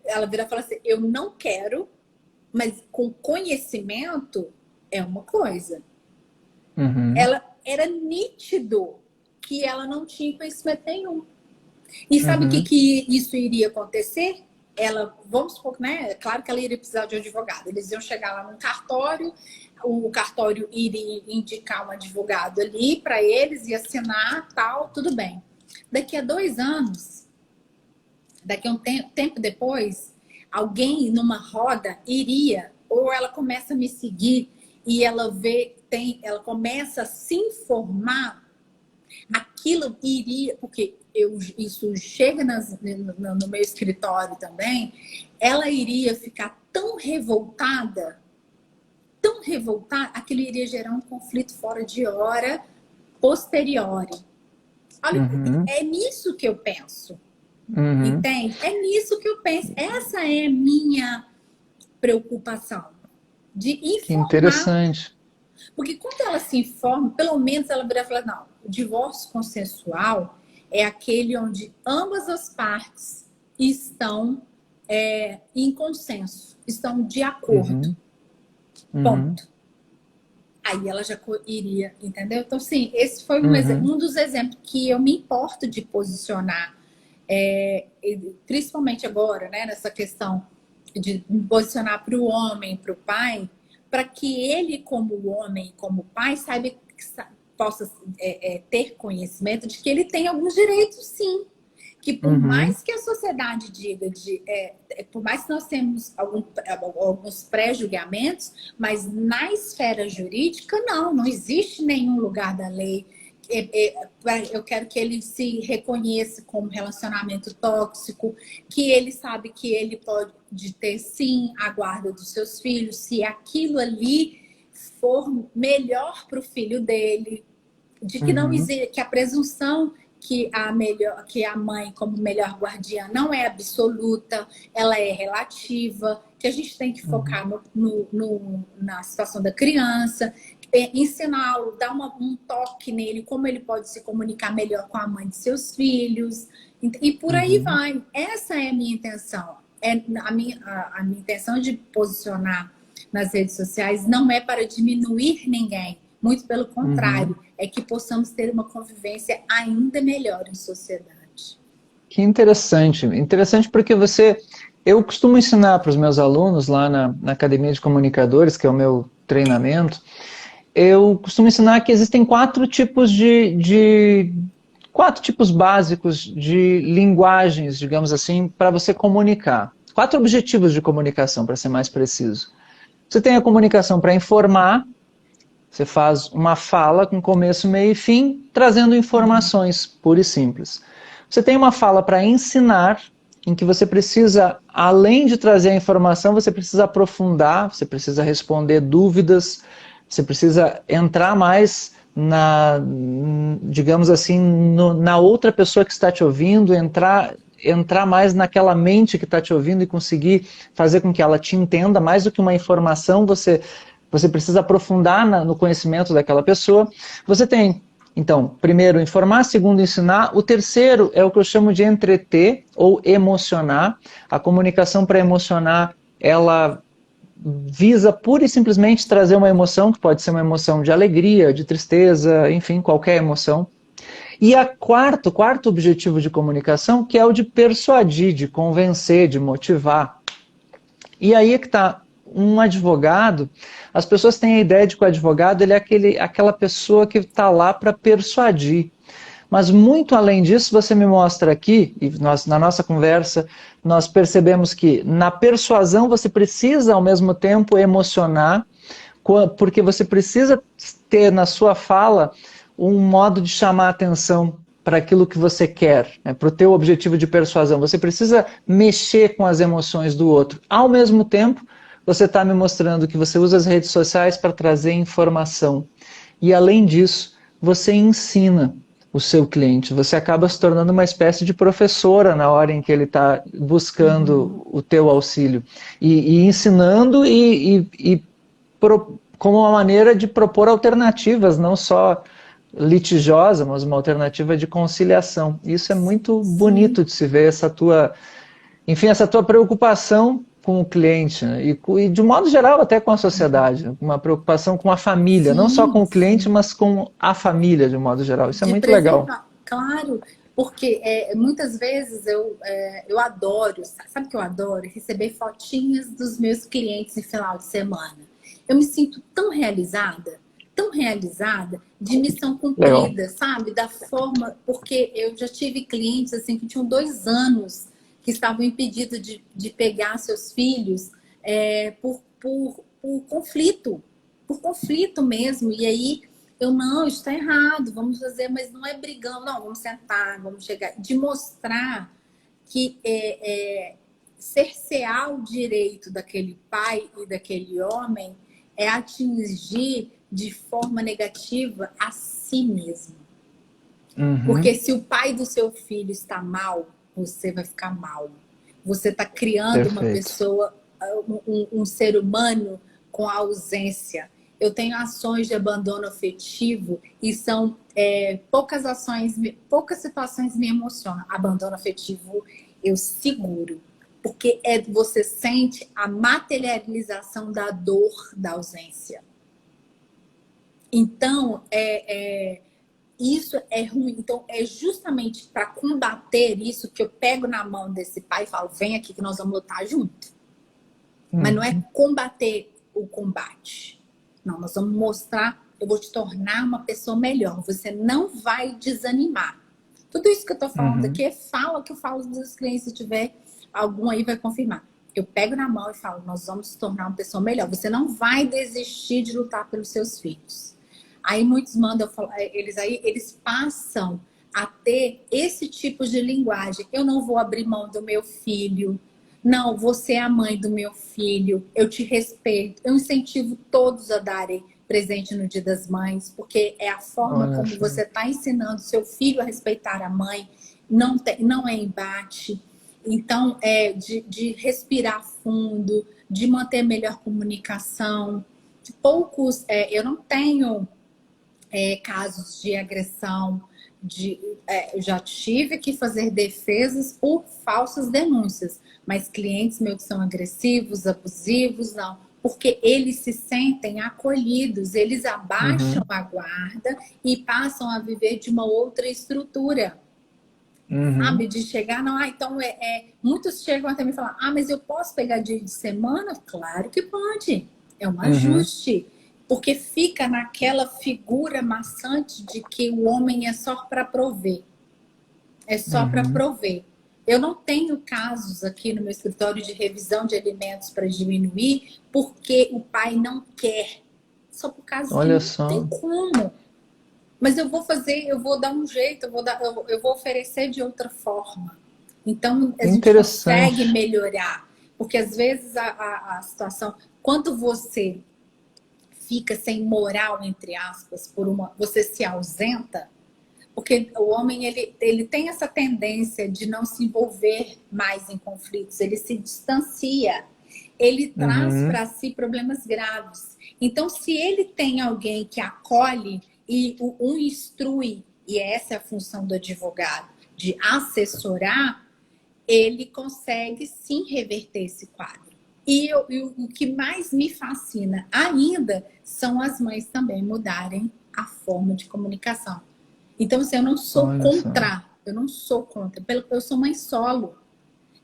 Speaker 2: ela vira e fala assim: eu não quero, mas com conhecimento é uma coisa.
Speaker 1: Uhum.
Speaker 2: Ela era nítido que ela não tinha conhecimento nenhum. E sabe o que,
Speaker 1: Uhum.
Speaker 2: que isso iria acontecer? Ela, vamos supor, né? Claro que ela iria precisar de um advogado. Eles iam chegar lá num cartório, o cartório iria indicar um advogado ali para eles e assinar, tal, tudo bem. Daqui a 2 anos, daqui a um tempo depois, alguém numa roda iria, ou ela começa a me seguir e ela vê, ela começa a se informar, aquilo iria, porque isso chega no meu escritório também, ela iria ficar tão revoltada, aquilo iria gerar um conflito fora de hora, posteriori. Olha,
Speaker 1: Uhum.
Speaker 2: é nisso que eu penso,
Speaker 1: Uhum.
Speaker 2: entende? É nisso que eu penso. Essa é a minha preocupação, de
Speaker 1: Que
Speaker 2: informar.
Speaker 1: interessante.
Speaker 2: Porque quando ela se informa, pelo menos ela vai falar: não, o divórcio consensual é aquele onde ambas as partes estão em consenso, estão de acordo.
Speaker 1: Uhum. Uhum.
Speaker 2: Ponto. Aí ela já iria, entendeu? Então, sim, esse foi
Speaker 1: Uhum.
Speaker 2: um dos exemplos que eu me importo de posicionar, principalmente agora, né, nessa questão de me posicionar para o homem, para o pai, para que ele, como homem, como pai, possa ter conhecimento de que ele tem alguns direitos, sim. Que por
Speaker 1: Uhum.
Speaker 2: mais que a sociedade diga, por mais que nós temos alguns pré-julgamentos, mas na esfera jurídica, não existe nenhum lugar da lei. Eu quero que ele se reconheça como relacionamento tóxico, que ele sabe que ele pode ter, sim, a guarda dos seus filhos, se aquilo ali for melhor para o filho dele, de que não
Speaker 1: Uhum.
Speaker 2: existe, que a presunção que a mãe como melhor guardiã não é absoluta, ela é relativa, que a gente tem que
Speaker 1: Uhum.
Speaker 2: focar na situação da criança, ensiná-lo, dar um toque nele, como ele pode se comunicar melhor com a mãe de seus filhos, e por aí
Speaker 1: Uhum.
Speaker 2: vai. Essa é a minha intenção. A minha intenção de posicionar nas redes sociais não é para diminuir ninguém, Muito pelo contrário, é que possamos ter uma convivência ainda melhor em sociedade.
Speaker 1: Que interessante. Interessante porque eu costumo ensinar para os meus alunos lá na Academia de Comunicadores, que é o meu treinamento, eu costumo ensinar que existem quatro tipos quatro tipos básicos de linguagens, digamos assim, para você comunicar. Quatro objetivos de comunicação, para ser mais preciso. Você tem a comunicação para informar, você faz uma fala com começo, meio e fim, trazendo informações, pura e simples. Você tem uma fala para ensinar, em que você precisa, além de trazer a informação, você precisa aprofundar, você precisa responder dúvidas, você precisa entrar mais digamos assim, na outra pessoa que está te ouvindo, entrar mais naquela mente que está te ouvindo e conseguir fazer com que ela te entenda. Mais do que uma informação, você precisa aprofundar no conhecimento daquela pessoa. Você tem, então, primeiro, informar, segundo, ensinar. O terceiro é o que eu chamo de entreter ou emocionar. A comunicação para emocionar, ela visa pura e simplesmente trazer uma emoção, que pode ser uma emoção de alegria, de tristeza, enfim, qualquer emoção. E o quarto objetivo de comunicação, que é o de persuadir, de convencer, de motivar. E aí é que está, um advogado, as pessoas têm a ideia de que o advogado ele é aquela pessoa que está lá para persuadir. Mas muito além disso, você me mostra aqui, e na nossa conversa, nós percebemos que na persuasão você precisa ao mesmo tempo emocionar, porque você precisa ter na sua fala um modo de chamar a atenção para aquilo que você quer, né, para o teu objetivo de persuasão. Você precisa mexer com as emoções do outro. Ao mesmo tempo, você está me mostrando que você usa as redes sociais para trazer informação. E além disso, você ensina o seu cliente. Você acaba se tornando uma espécie de professora na hora em que ele está buscando o teu auxílio. E ensinando como uma maneira de propor alternativas, não só litigiosa, mas uma alternativa de conciliação. Isso é muito bonito de se ver, essa tua preocupação com o cliente, né? E de um modo geral até com a sociedade, uma preocupação com a família, não só com o cliente, mas com a família de um modo geral. Isso é muito legal.
Speaker 2: Claro, porque muitas vezes eu adoro, sabe o que eu adoro? Receber fotinhas dos meus clientes no final de semana. Eu me sinto tão realizada de missão cumprida, legal. Sabe? Da forma, porque eu já tive clientes assim que tinham 2 anos que estavam impedidos de pegar seus filhos por conflito mesmo. E aí não, isso está errado, vamos fazer, mas não é brigando, não, vamos sentar, vamos chegar, de mostrar que cercear o direito daquele pai e daquele homem é atingir de forma negativa a si mesmo. Uhum. Porque se o pai do seu filho está mal, você vai ficar mal. Você está criando uma pessoa, um ser humano com ausência. Eu tenho ações de abandono afetivo e são poucas situações me emocionam. Abandono afetivo eu seguro. Porque você sente a materialização da dor da ausência. Então, isso é ruim. Então, é justamente para combater isso que eu pego na mão desse pai e falo, vem aqui que nós vamos lutar junto. Mas não é combater o combate. Não, nós vamos mostrar, eu vou te tornar uma pessoa melhor. Você não vai desanimar. Tudo isso que eu tô falando aqui fala que eu falo dos clientes, se tiver algum aí vai confirmar. Eu pego na mão e falo, nós vamos te tornar uma pessoa melhor. Você não vai desistir de lutar pelos seus filhos. Aí muitos mandam, eles passam a ter esse tipo de linguagem. Eu não vou abrir mão do meu filho. Não, você é a mãe do meu filho. Eu te respeito. Eu incentivo todos a darem presente no Dia das Mães, porque é a forma como você está ensinando seu filho a respeitar a mãe. Não é embate. Então, de respirar fundo, de manter melhor comunicação. Eu não tenho casos de agressão, eu já tive que fazer defesas por falsas denúncias, mas clientes meus que são agressivos, abusivos, não. porque eles se sentem acolhidos, eles abaixam a guarda e passam a viver de uma outra estrutura. Sabe, de chegar, não, então muitos chegam até me falar, mas eu posso pegar dia de semana? Claro que pode, é um ajuste, porque fica naquela figura maçante de que o homem é só para prover, é só para prover. Eu não tenho casos aqui no meu escritório de revisão de alimentos para diminuir, porque o pai não quer, só por causa que não tem como. Mas eu vou fazer, eu vou dar um jeito, eu vou oferecer de outra forma. Então, a gente consegue melhorar. Porque, às vezes, a situação... Quando você fica sem moral, entre aspas, você se ausenta, porque o homem ele tem essa tendência de não se envolver mais em conflitos. Ele se distancia. Ele traz para si problemas graves. Então, se ele tem alguém que acolhe e o instrui, e essa é a função do advogado, de assessorar, ele consegue sim reverter esse quadro. E o que mais me fascina ainda são as mães também mudarem a forma de comunicação. Então, assim, eu não sou contra, eu sou mãe solo.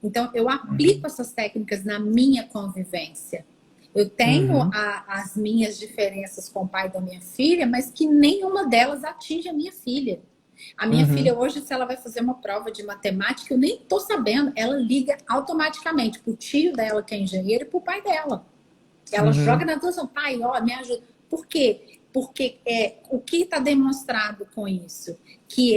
Speaker 2: Então, eu aplico essas técnicas na minha convivência. Eu tenho as minhas diferenças com o pai da minha filha, mas que nenhuma delas atinge a minha filha. A minha filha hoje, se ela vai fazer uma prova de matemática, eu nem estou sabendo. Ela liga automaticamente para o tio dela, que é engenheiro, e para o pai dela. Ela joga na doação, pai, ó, me ajuda. Por quê? Porque o que está demonstrado com isso? Que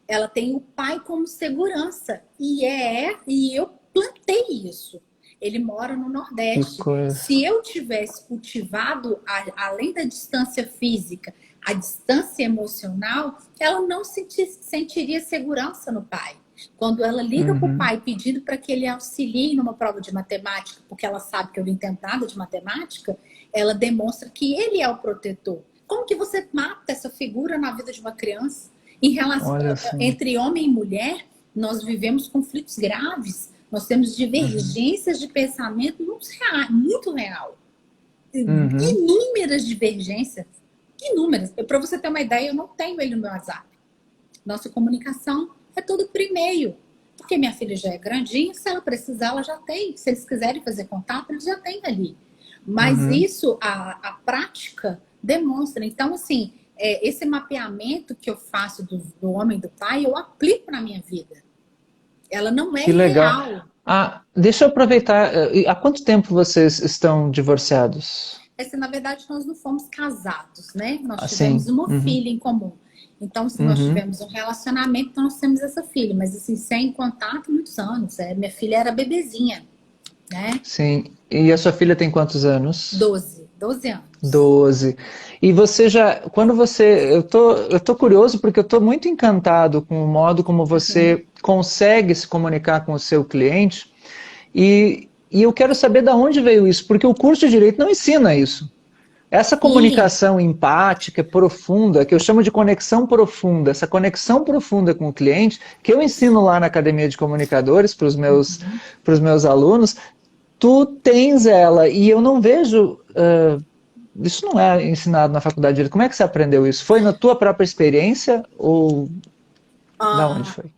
Speaker 2: ela tem o pai como segurança. E eu plantei isso. Ele mora no Nordeste. Se eu tivesse cultivado, além da distância física, a distância emocional, ela não sentiria segurança no pai. Quando ela liga para o pai pedindo para que ele auxilie numa prova de matemática, porque ela sabe que eu não entendo nada de matemática, ela demonstra que ele é o protetor. Como que você mata essa figura na vida de uma criança? Em relação entre homem e mulher, nós vivemos conflitos graves. Nós temos divergências de pensamento muito real. Inúmeras divergências. Inúmeras. Para você ter uma ideia, eu não tenho ele no meu WhatsApp. Nossa comunicação é tudo por e-mail. Porque minha filha já é grandinha, se ela precisar, ela já tem. Se eles quiserem fazer contato, eles já têm ali. Mas isso, a prática demonstra. Então, assim, esse mapeamento que eu faço do homem e do pai, eu aplico na minha vida. Ela não é
Speaker 1: que legal.
Speaker 2: real.
Speaker 1: Deixa eu aproveitar. Há quanto tempo vocês estão divorciados?
Speaker 2: Na verdade, nós não fomos casados, né? Nós tivemos uma filha em comum. Então, se nós tivemos um relacionamento, então nós temos essa filha. Mas, assim, sem contato, muitos anos. Minha filha era bebezinha, né?
Speaker 1: Sim. E a sua filha tem quantos anos?
Speaker 2: 12 anos.
Speaker 1: 12. E você eu tô curioso porque eu tô muito encantado com o modo como você consegue se comunicar com o seu cliente e eu quero saber de onde veio isso, porque o curso de Direito não ensina isso. Essa comunicação empática, profunda, que eu chamo de conexão profunda, essa conexão profunda com o cliente, que eu ensino lá na Academia de Comunicadores para os meus alunos, tu tens ela, e eu não vejo... isso não é ensinado na faculdade de Direito. Como é que você aprendeu isso? Foi na tua própria experiência ou da onde foi?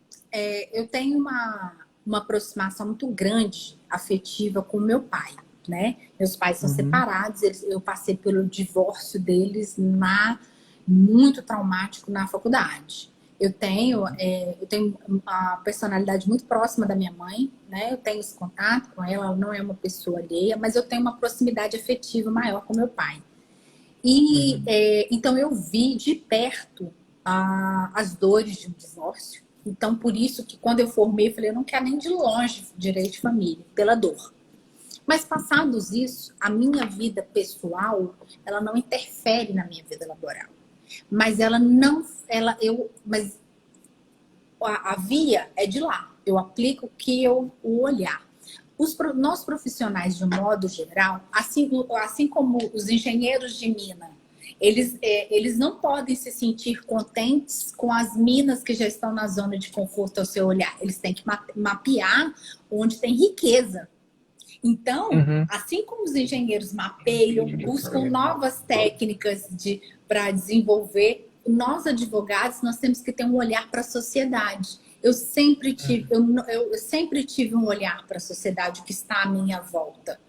Speaker 2: Eu tenho uma aproximação muito grande, afetiva, com o meu pai, né? Meus pais são separados, eu passei pelo divórcio deles muito traumático na faculdade. Eu tenho uma personalidade muito próxima da minha mãe, né? Eu tenho esse contato com ela não é uma pessoa alheia, mas eu tenho uma proximidade afetiva maior com meu pai. E então eu vi de perto as dores de um divórcio. Então, por isso que quando eu formei, eu falei, eu não quero nem de longe direito de família, pela dor. Mas passados isso, a minha vida pessoal, ela não interfere na minha vida laboral. Mas a via é de lá. Eu aplico o que o olhar. Nós profissionais, de um modo geral, assim como os engenheiros de mina, eles não podem se sentir contentes com as minas que já estão na zona de conforto ao seu olhar. Eles têm que mapear onde tem riqueza. Então, assim como os engenheiros mapeiam, buscam novas técnicas para desenvolver, nós advogados, nós temos que ter um olhar para a sociedade. Eu sempre tive um olhar para a sociedade que está à minha volta.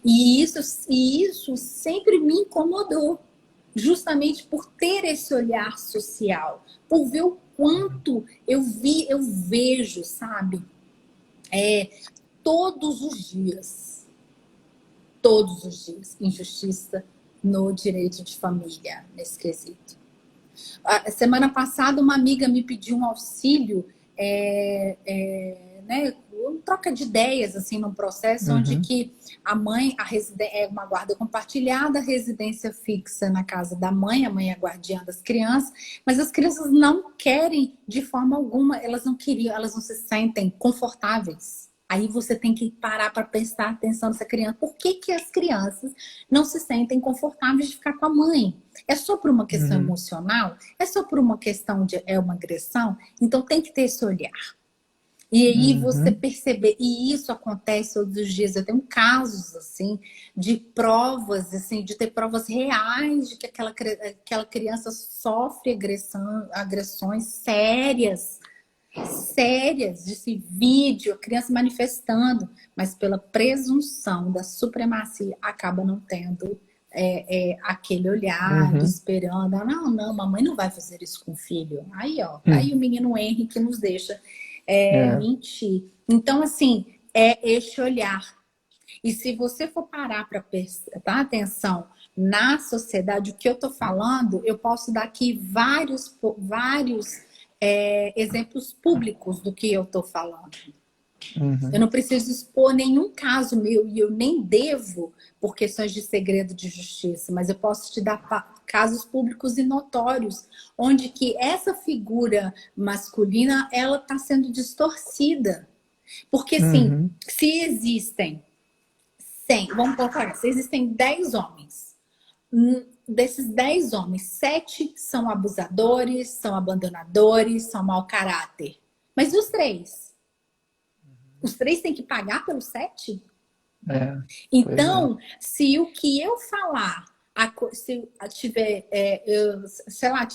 Speaker 2: E isso sempre me incomodou, justamente por ter esse olhar social, por ver o quanto eu vejo, sabe? Todos os dias, injustiça no direito de família, nesse quesito. A semana passada, uma amiga me pediu um auxílio, né, troca de ideias, assim, num processo onde que a mãe, é uma guarda compartilhada, a residência fixa na casa da mãe, a mãe é a guardiã das crianças, mas as crianças não querem, de forma alguma, elas não se sentem confortáveis. Aí você tem que parar para prestar atenção nessa criança. Por que que as crianças não se sentem confortáveis de ficar com a mãe? É só por uma questão emocional? É só por uma questão de uma agressão? Então tem que ter esse olhar. E aí você perceber, e isso acontece todos os dias. Eu tenho casos assim de provas, assim, de ter provas reais de que aquela criança sofre agressões sérias desse vídeo, a criança manifestando, mas pela presunção da supremacia acaba não tendo aquele olhar, esperando, não, mamãe não vai fazer isso com o filho. Aí, ó, aí o menino Henry que nos deixa mentir. Então, assim, é este olhar. E se você for parar para prestar atenção na sociedade, o que eu tô falando, eu posso dar aqui vários exemplos públicos do que eu estou falando. Eu não preciso expor nenhum caso meu e eu nem devo por questões de segredo de justiça, mas eu posso te dar casos públicos e notórios onde que essa figura masculina ela está sendo distorcida. Porque assim, se existem 100, vamos colocar, se existem 10 homens, desses 10 homens, 7 são abusadores, são abandonadores, são mau caráter. Mas os 3? Os 3 têm que pagar pelos 7? Então, se o que eu falar, se tiver, sei lá,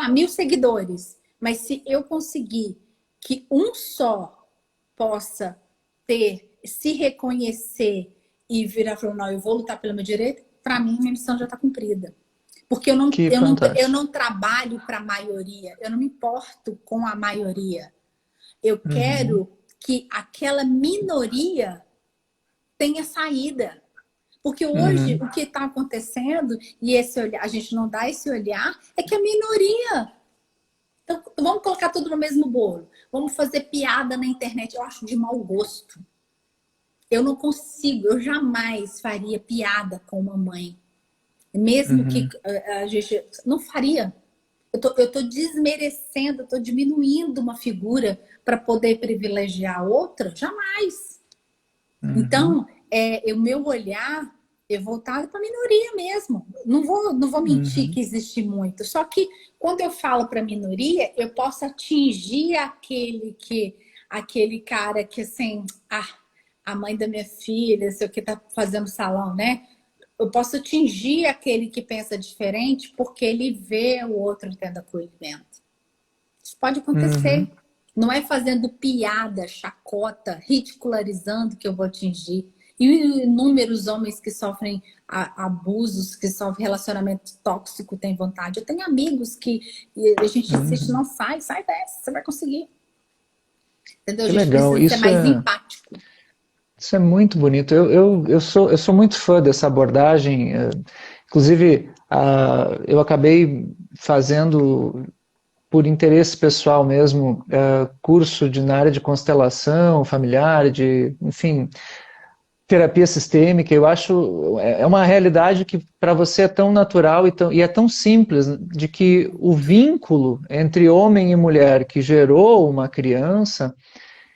Speaker 2: 1000 seguidores, mas se eu conseguir que um só possa se reconhecer e virar e falar, não, eu vou lutar pelo meu direito, para mim, minha missão já está cumprida. Porque eu não trabalho para a maioria, eu não me importo com a maioria. Eu quero que aquela minoria tenha saída. Porque hoje, o que está acontecendo, e esse olhar, a gente não dá esse olhar, é que a minoria... Então, vamos colocar tudo no mesmo bolo. Vamos fazer piada na internet. Eu acho de mau gosto. Eu não consigo, eu jamais faria piada com uma mãe. Mesmo que a gente não faria. Eu tô desmerecendo, eu tô diminuindo uma figura para poder privilegiar a outra? Jamais. Então, o meu olhar é voltado para a minoria mesmo. Não vou mentir que existe muito. Só que quando eu falo para a minoria, eu posso atingir aquele cara que assim, a mãe da minha filha, sei o que tá fazendo salão, né? Eu posso atingir aquele que pensa diferente porque ele vê o outro tendo acolhimento. Isso pode acontecer. Não é fazendo piada, chacota, ridicularizando que eu vou atingir. E inúmeros homens que sofrem abusos, que sofrem relacionamento tóxico, têm vontade. Eu tenho amigos que a gente insiste, não sai dessa, você vai conseguir. Entendeu?
Speaker 1: Que
Speaker 2: a gente
Speaker 1: legal.
Speaker 2: precisa ser mais empático.
Speaker 1: Isso é muito bonito. Eu sou muito fã dessa abordagem. Inclusive, eu acabei fazendo, por interesse pessoal mesmo, curso na área de constelação familiar, enfim, terapia sistêmica. Eu acho é uma realidade que para você é tão natural e é tão simples, de que o vínculo entre homem e mulher que gerou uma criança,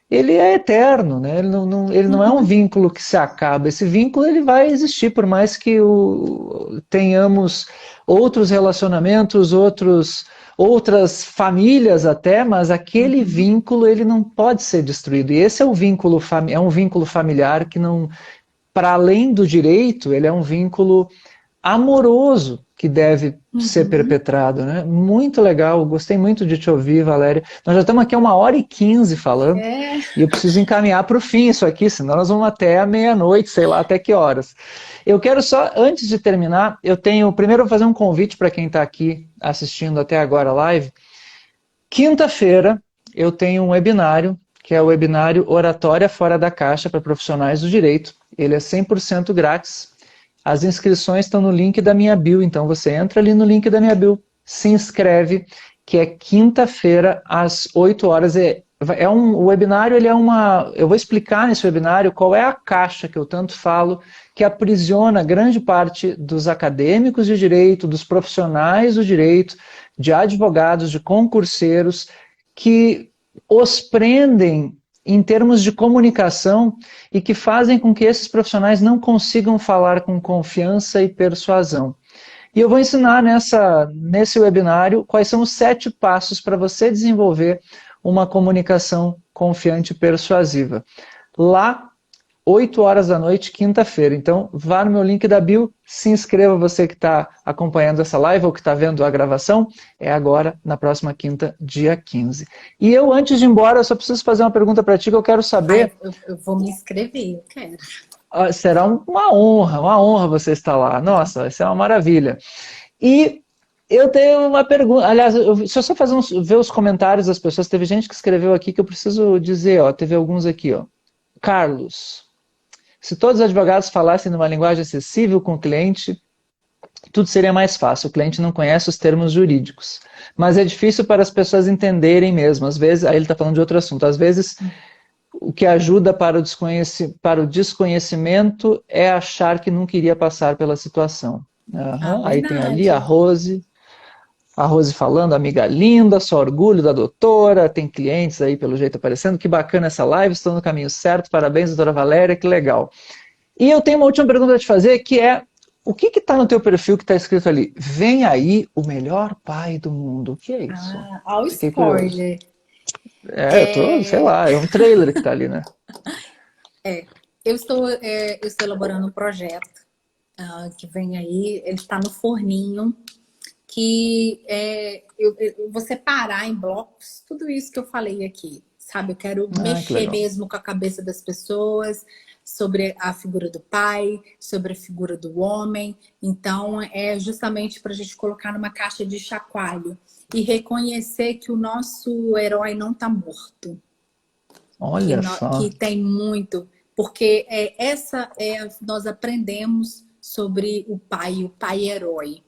Speaker 1: ele é eterno, né? Ele não é um vínculo que se acaba. Esse vínculo ele vai existir, por mais que tenhamos outros relacionamentos, outras famílias até, mas aquele vínculo ele não pode ser destruído. E esse é é um vínculo familiar que não, para além do direito, ele é um vínculo amoroso que deve ser perpetrado, né? Muito legal, gostei muito de te ouvir, Valéria. Nós já estamos aqui há 1h15 falando, e eu preciso encaminhar para o fim isso aqui, senão nós vamos até a meia-noite, sei lá até que horas. Eu quero só, antes de terminar, primeiro eu vou fazer um convite para quem está aqui assistindo até agora a live. Quinta-feira eu tenho um webinário, que é o webinário Oratória Fora da Caixa para Profissionais do Direito. Ele é 100% grátis. As inscrições estão no link da minha bio, então você entra ali no link da minha bio, se inscreve, que é quinta-feira às 8 horas. O webinário, eu vou explicar nesse webinário qual é a caixa que eu tanto falo, que aprisiona grande parte dos acadêmicos de direito, dos profissionais do direito, de advogados, de concurseiros, que os prendem em termos de comunicação e que fazem com que esses profissionais não consigam falar com confiança e persuasão. E eu vou ensinar nesse webinário quais são os 7 passos para você desenvolver uma comunicação confiante e persuasiva. Lá, 8 horas da noite, quinta-feira. Então, vá no meu link da bio, se inscreva, você que está acompanhando essa live ou que está vendo a gravação, é agora, na próxima quinta, dia 15. E eu, antes de ir embora, eu só preciso fazer uma pergunta para ti, que eu quero saber...
Speaker 2: Eu vou me inscrever, eu quero.
Speaker 1: Será uma honra você estar lá. Nossa, vai ser uma maravilha. E eu tenho uma pergunta, aliás, deixa eu só ver os comentários das pessoas, teve gente que escreveu aqui que eu preciso dizer, teve alguns aqui, Carlos... Se todos os advogados falassem numa linguagem acessível com o cliente, tudo seria mais fácil. O cliente não conhece os termos jurídicos. Mas é difícil para as pessoas entenderem mesmo. Às vezes, aí ele está falando de outro assunto. Às vezes, o que ajuda para o desconhecimento é achar que não queria passar pela situação. Aí tem ali a Rose falando, amiga linda, só orgulho da doutora, tem clientes aí pelo jeito aparecendo, que bacana essa live, estou no caminho certo, parabéns, doutora Valéria, que legal. E eu tenho uma última pergunta a te fazer, que é, o que está no teu perfil que está escrito ali? Vem aí o melhor pai do mundo. O que é isso?
Speaker 2: Olha o spoiler.
Speaker 1: Sei lá, é um trailer que está ali, né?
Speaker 2: Eu estou elaborando um projeto que vem aí, ele está no forninho, que eu vou separar em blocos tudo isso que eu falei aqui, sabe? Eu quero mexer mesmo com a cabeça das pessoas sobre a figura do pai, sobre a figura do homem. Então, é justamente para a gente colocar numa caixa de chacoalho e reconhecer que o nosso herói não está morto.
Speaker 1: Olha só.
Speaker 2: Que tem muito, porque nós aprendemos sobre o pai herói.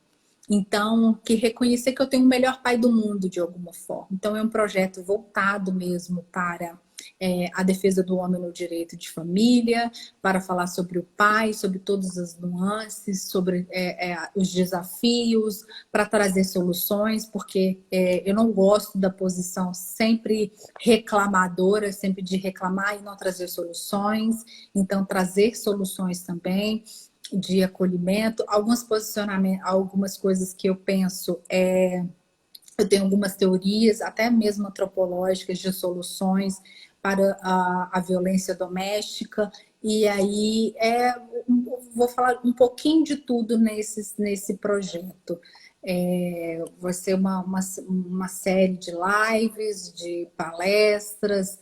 Speaker 2: Então, que reconhecer que eu tenho o melhor pai do mundo, de alguma forma. Então, é um projeto voltado mesmo para a defesa do homem no direito de família, para falar sobre o pai, sobre todas as nuances, sobre os desafios, para trazer soluções, porque eu não gosto da posição sempre reclamadora, sempre de reclamar e não trazer soluções. Então, trazer soluções também, de acolhimento, alguns posicionamentos, algumas coisas que eu penso, eu tenho algumas teorias, até mesmo antropológicas, de soluções para a violência doméstica, e aí vou falar um pouquinho de tudo nesse projeto. Vai ser uma série de lives, de palestras,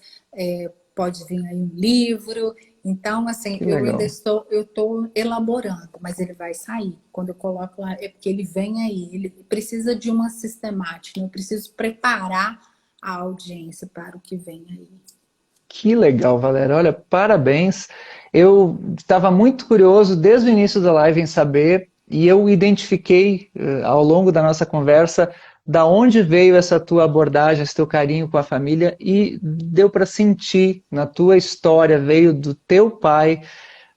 Speaker 2: pode vir aí um livro. Então, assim, eu estou elaborando, mas ele vai sair. Quando eu coloco lá, é porque ele vem aí, ele precisa de uma sistemática, eu preciso preparar a audiência para o que vem aí.
Speaker 1: Que legal, Valéria. Olha, parabéns. Eu estava muito curioso desde o início da live em saber, e eu identifiquei ao longo da nossa conversa da onde veio essa tua abordagem, esse teu carinho com a família, e deu para sentir na tua história, veio do teu pai,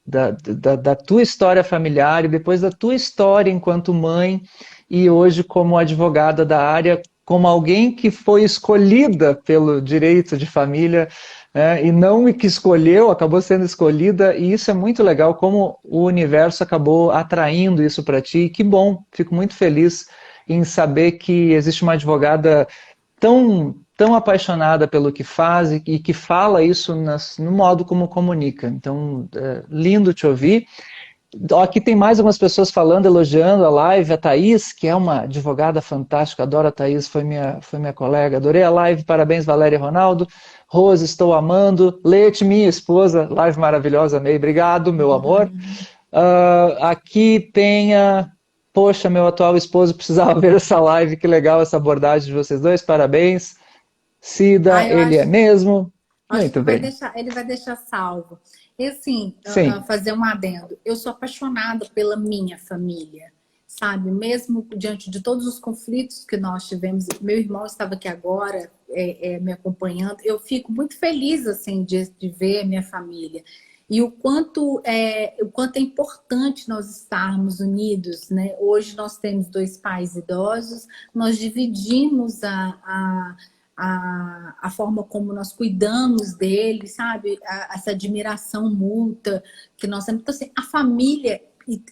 Speaker 1: da tua história familiar, e depois da tua história enquanto mãe, e hoje como advogada da área, como alguém que foi escolhida pelo direito de família, e não que escolheu, acabou sendo escolhida, e isso é muito legal, como o universo acabou atraindo isso para ti, e que bom, fico muito feliz em saber que existe uma advogada tão apaixonada pelo que faz e que fala isso no modo como comunica. Então, lindo te ouvir. Aqui tem mais algumas pessoas falando, elogiando a live. A Thaís, que é uma advogada fantástica, adoro a Thaís, foi minha colega. Adorei a live, parabéns Valéria e Ronaldo. Rose, estou amando. Leite, minha esposa, live maravilhosa, amei. Obrigado, meu amor. Aqui tem poxa, meu atual esposo precisava ver essa live, que legal essa abordagem de vocês dois, parabéns. Cida,
Speaker 2: Eu
Speaker 1: ele é mesmo.
Speaker 2: acho
Speaker 1: Muito
Speaker 2: que
Speaker 1: bem.
Speaker 2: ele vai deixar salvo. E assim,
Speaker 1: Sim.
Speaker 2: fazer um adendo. Eu sou apaixonada pela minha família, sabe? Mesmo diante de todos os conflitos que nós tivemos, meu irmão estava aqui agora, me acompanhando. Eu fico muito feliz assim de ver a minha família. E o quanto é importante nós estarmos unidos, né? Hoje nós temos 2 pais idosos, nós dividimos a forma como nós cuidamos deles, sabe? Essa admiração mútua que nós temos. Então, assim, a família,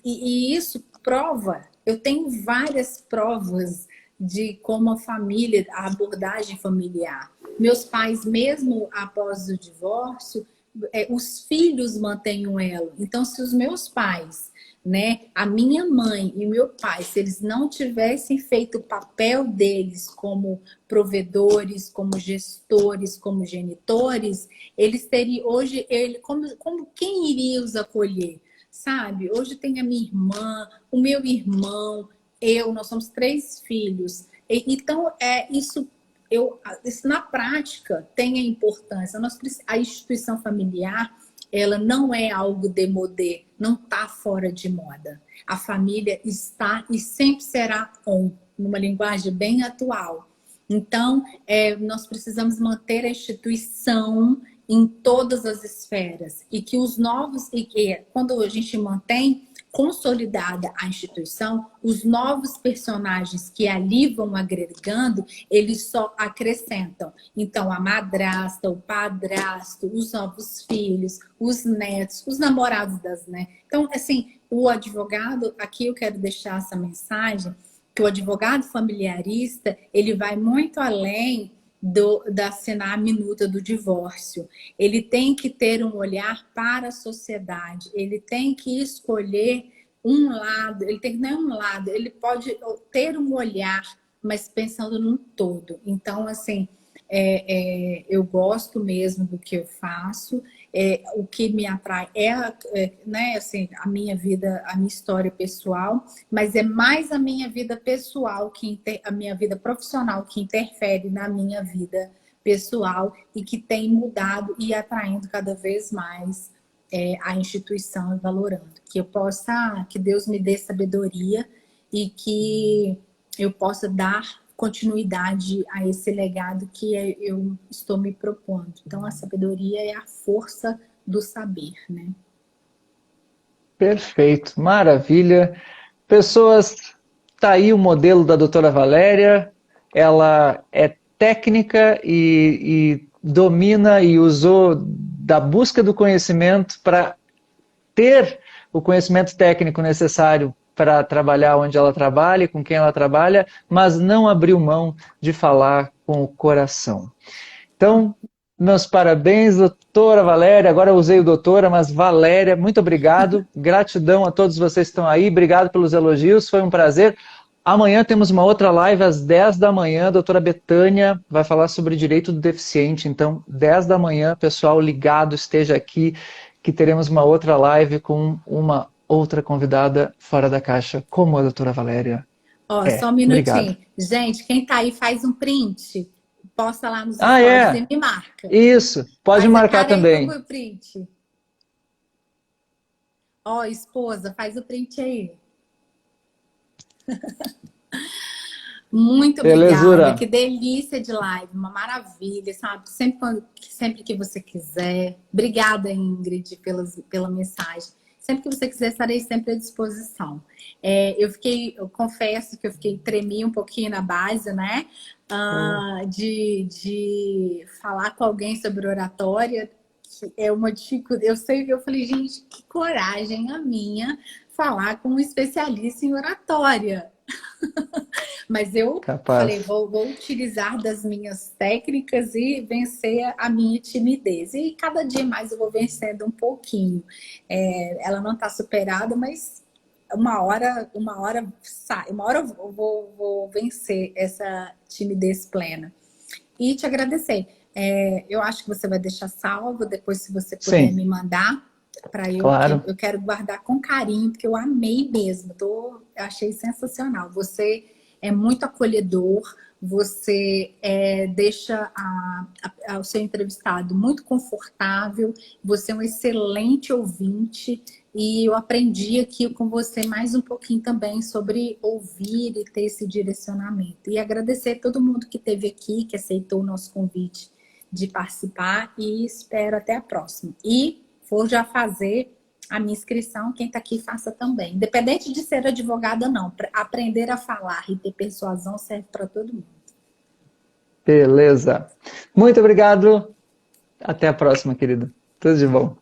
Speaker 2: e isso prova, eu tenho várias provas de como a família, a abordagem familiar. Meus pais, mesmo após o divórcio, os filhos mantêm um elo. Então, se os meus pais, né, a minha mãe e meu pai, se eles não tivessem feito o papel deles como provedores, como gestores, como genitores, eles teriam hoje como quem iria os acolher, sabe? Hoje tem a minha irmã, o meu irmão, nós somos 3 filhos. Então isso na prática tem a importância. A instituição familiar, ela não é algo demodé, não está fora de moda. A família está e sempre será numa linguagem bem atual. Então, nós precisamos manter a instituição em todas as esferas. E que os novos, quando a gente mantém consolidada a instituição, os novos personagens que ali vão agregando, eles só acrescentam. Então, a madrasta, o padrasto, os novos filhos, os netos, os namorados das netas. Então, assim, o advogado, aqui eu quero deixar essa mensagem, que o advogado familiarista, ele vai muito além da assinar a minuta do divórcio. Ele tem que ter um olhar para a sociedade, ele tem que escolher um lado, ele tem que não é um lado, ele pode ter um olhar, mas pensando num todo. Então, assim, eu gosto mesmo do que eu faço, o que me atrai né, assim, a minha vida, a minha história pessoal, mas é mais a minha vida pessoal, a minha vida profissional que interfere na minha vida pessoal e que tem mudado e atraindo cada vez mais a instituição e valorando. Que Deus me dê sabedoria e que eu possa dar continuidade a esse legado que eu estou me propondo. Então, a sabedoria é a força do saber, né?
Speaker 1: Perfeito, maravilha. Pessoas, tá aí o modelo da doutora Valéria, ela é técnica e domina e usou da busca do conhecimento para ter o conhecimento técnico necessário para trabalhar onde ela trabalha e com quem ela trabalha, mas não abriu mão de falar com o coração. Então, meus parabéns, doutora Valéria. Agora eu usei o doutora, mas Valéria, muito obrigado. Gratidão a todos vocês que estão aí. Obrigado pelos elogios, foi um prazer. Amanhã temos uma outra live às 10 da manhã. A doutora Betânia vai falar sobre direito do deficiente. Então, 10 da manhã, pessoal ligado, esteja aqui, que teremos uma outra live com uma outra convidada fora da caixa, como a doutora Valéria.
Speaker 2: Só um minutinho.
Speaker 1: Obrigado.
Speaker 2: Gente, quem tá aí faz um print. Posta lá nos stories e me marca.
Speaker 1: Isso, pode marcar também.
Speaker 2: Aí, o print. Esposa, faz o print aí. Muito obrigada, que delícia de live, uma maravilha, sabe? Sempre que você quiser. Obrigada, Ingrid, pela mensagem. Sempre que você quiser, estarei sempre à disposição. Eu confesso que tremi um pouquinho na base, né? De falar com alguém sobre oratória, que é uma dificuldade. Eu falei, gente, que coragem a minha falar com um especialista em oratória. Mas eu falei,
Speaker 1: Capaz.
Speaker 2: vou utilizar das minhas técnicas e vencer a minha timidez. E cada dia mais eu vou vencendo um pouquinho. Ela não está superada, mas uma hora sai, uma hora eu vou vencer essa timidez plena. E te agradecer. Eu acho que você vai deixar salvo, depois se você puder
Speaker 1: Sim,
Speaker 2: me mandar para eu, que
Speaker 1: claro.
Speaker 2: eu quero guardar com carinho, porque eu amei mesmo, eu achei sensacional. Você é muito acolhedor, você deixa o seu entrevistado muito confortável, você é um excelente ouvinte, e eu aprendi aqui com você mais um pouquinho também sobre ouvir e ter esse direcionamento. E agradecer a todo mundo que esteve aqui, que aceitou o nosso convite de participar, e espero até a próxima. E vou já fazer a minha inscrição, quem está aqui faça também. Independente de ser advogada, não. Aprender a falar e ter persuasão serve para todo mundo.
Speaker 1: Beleza. Muito obrigado. Até a próxima, querido. Tudo de bom.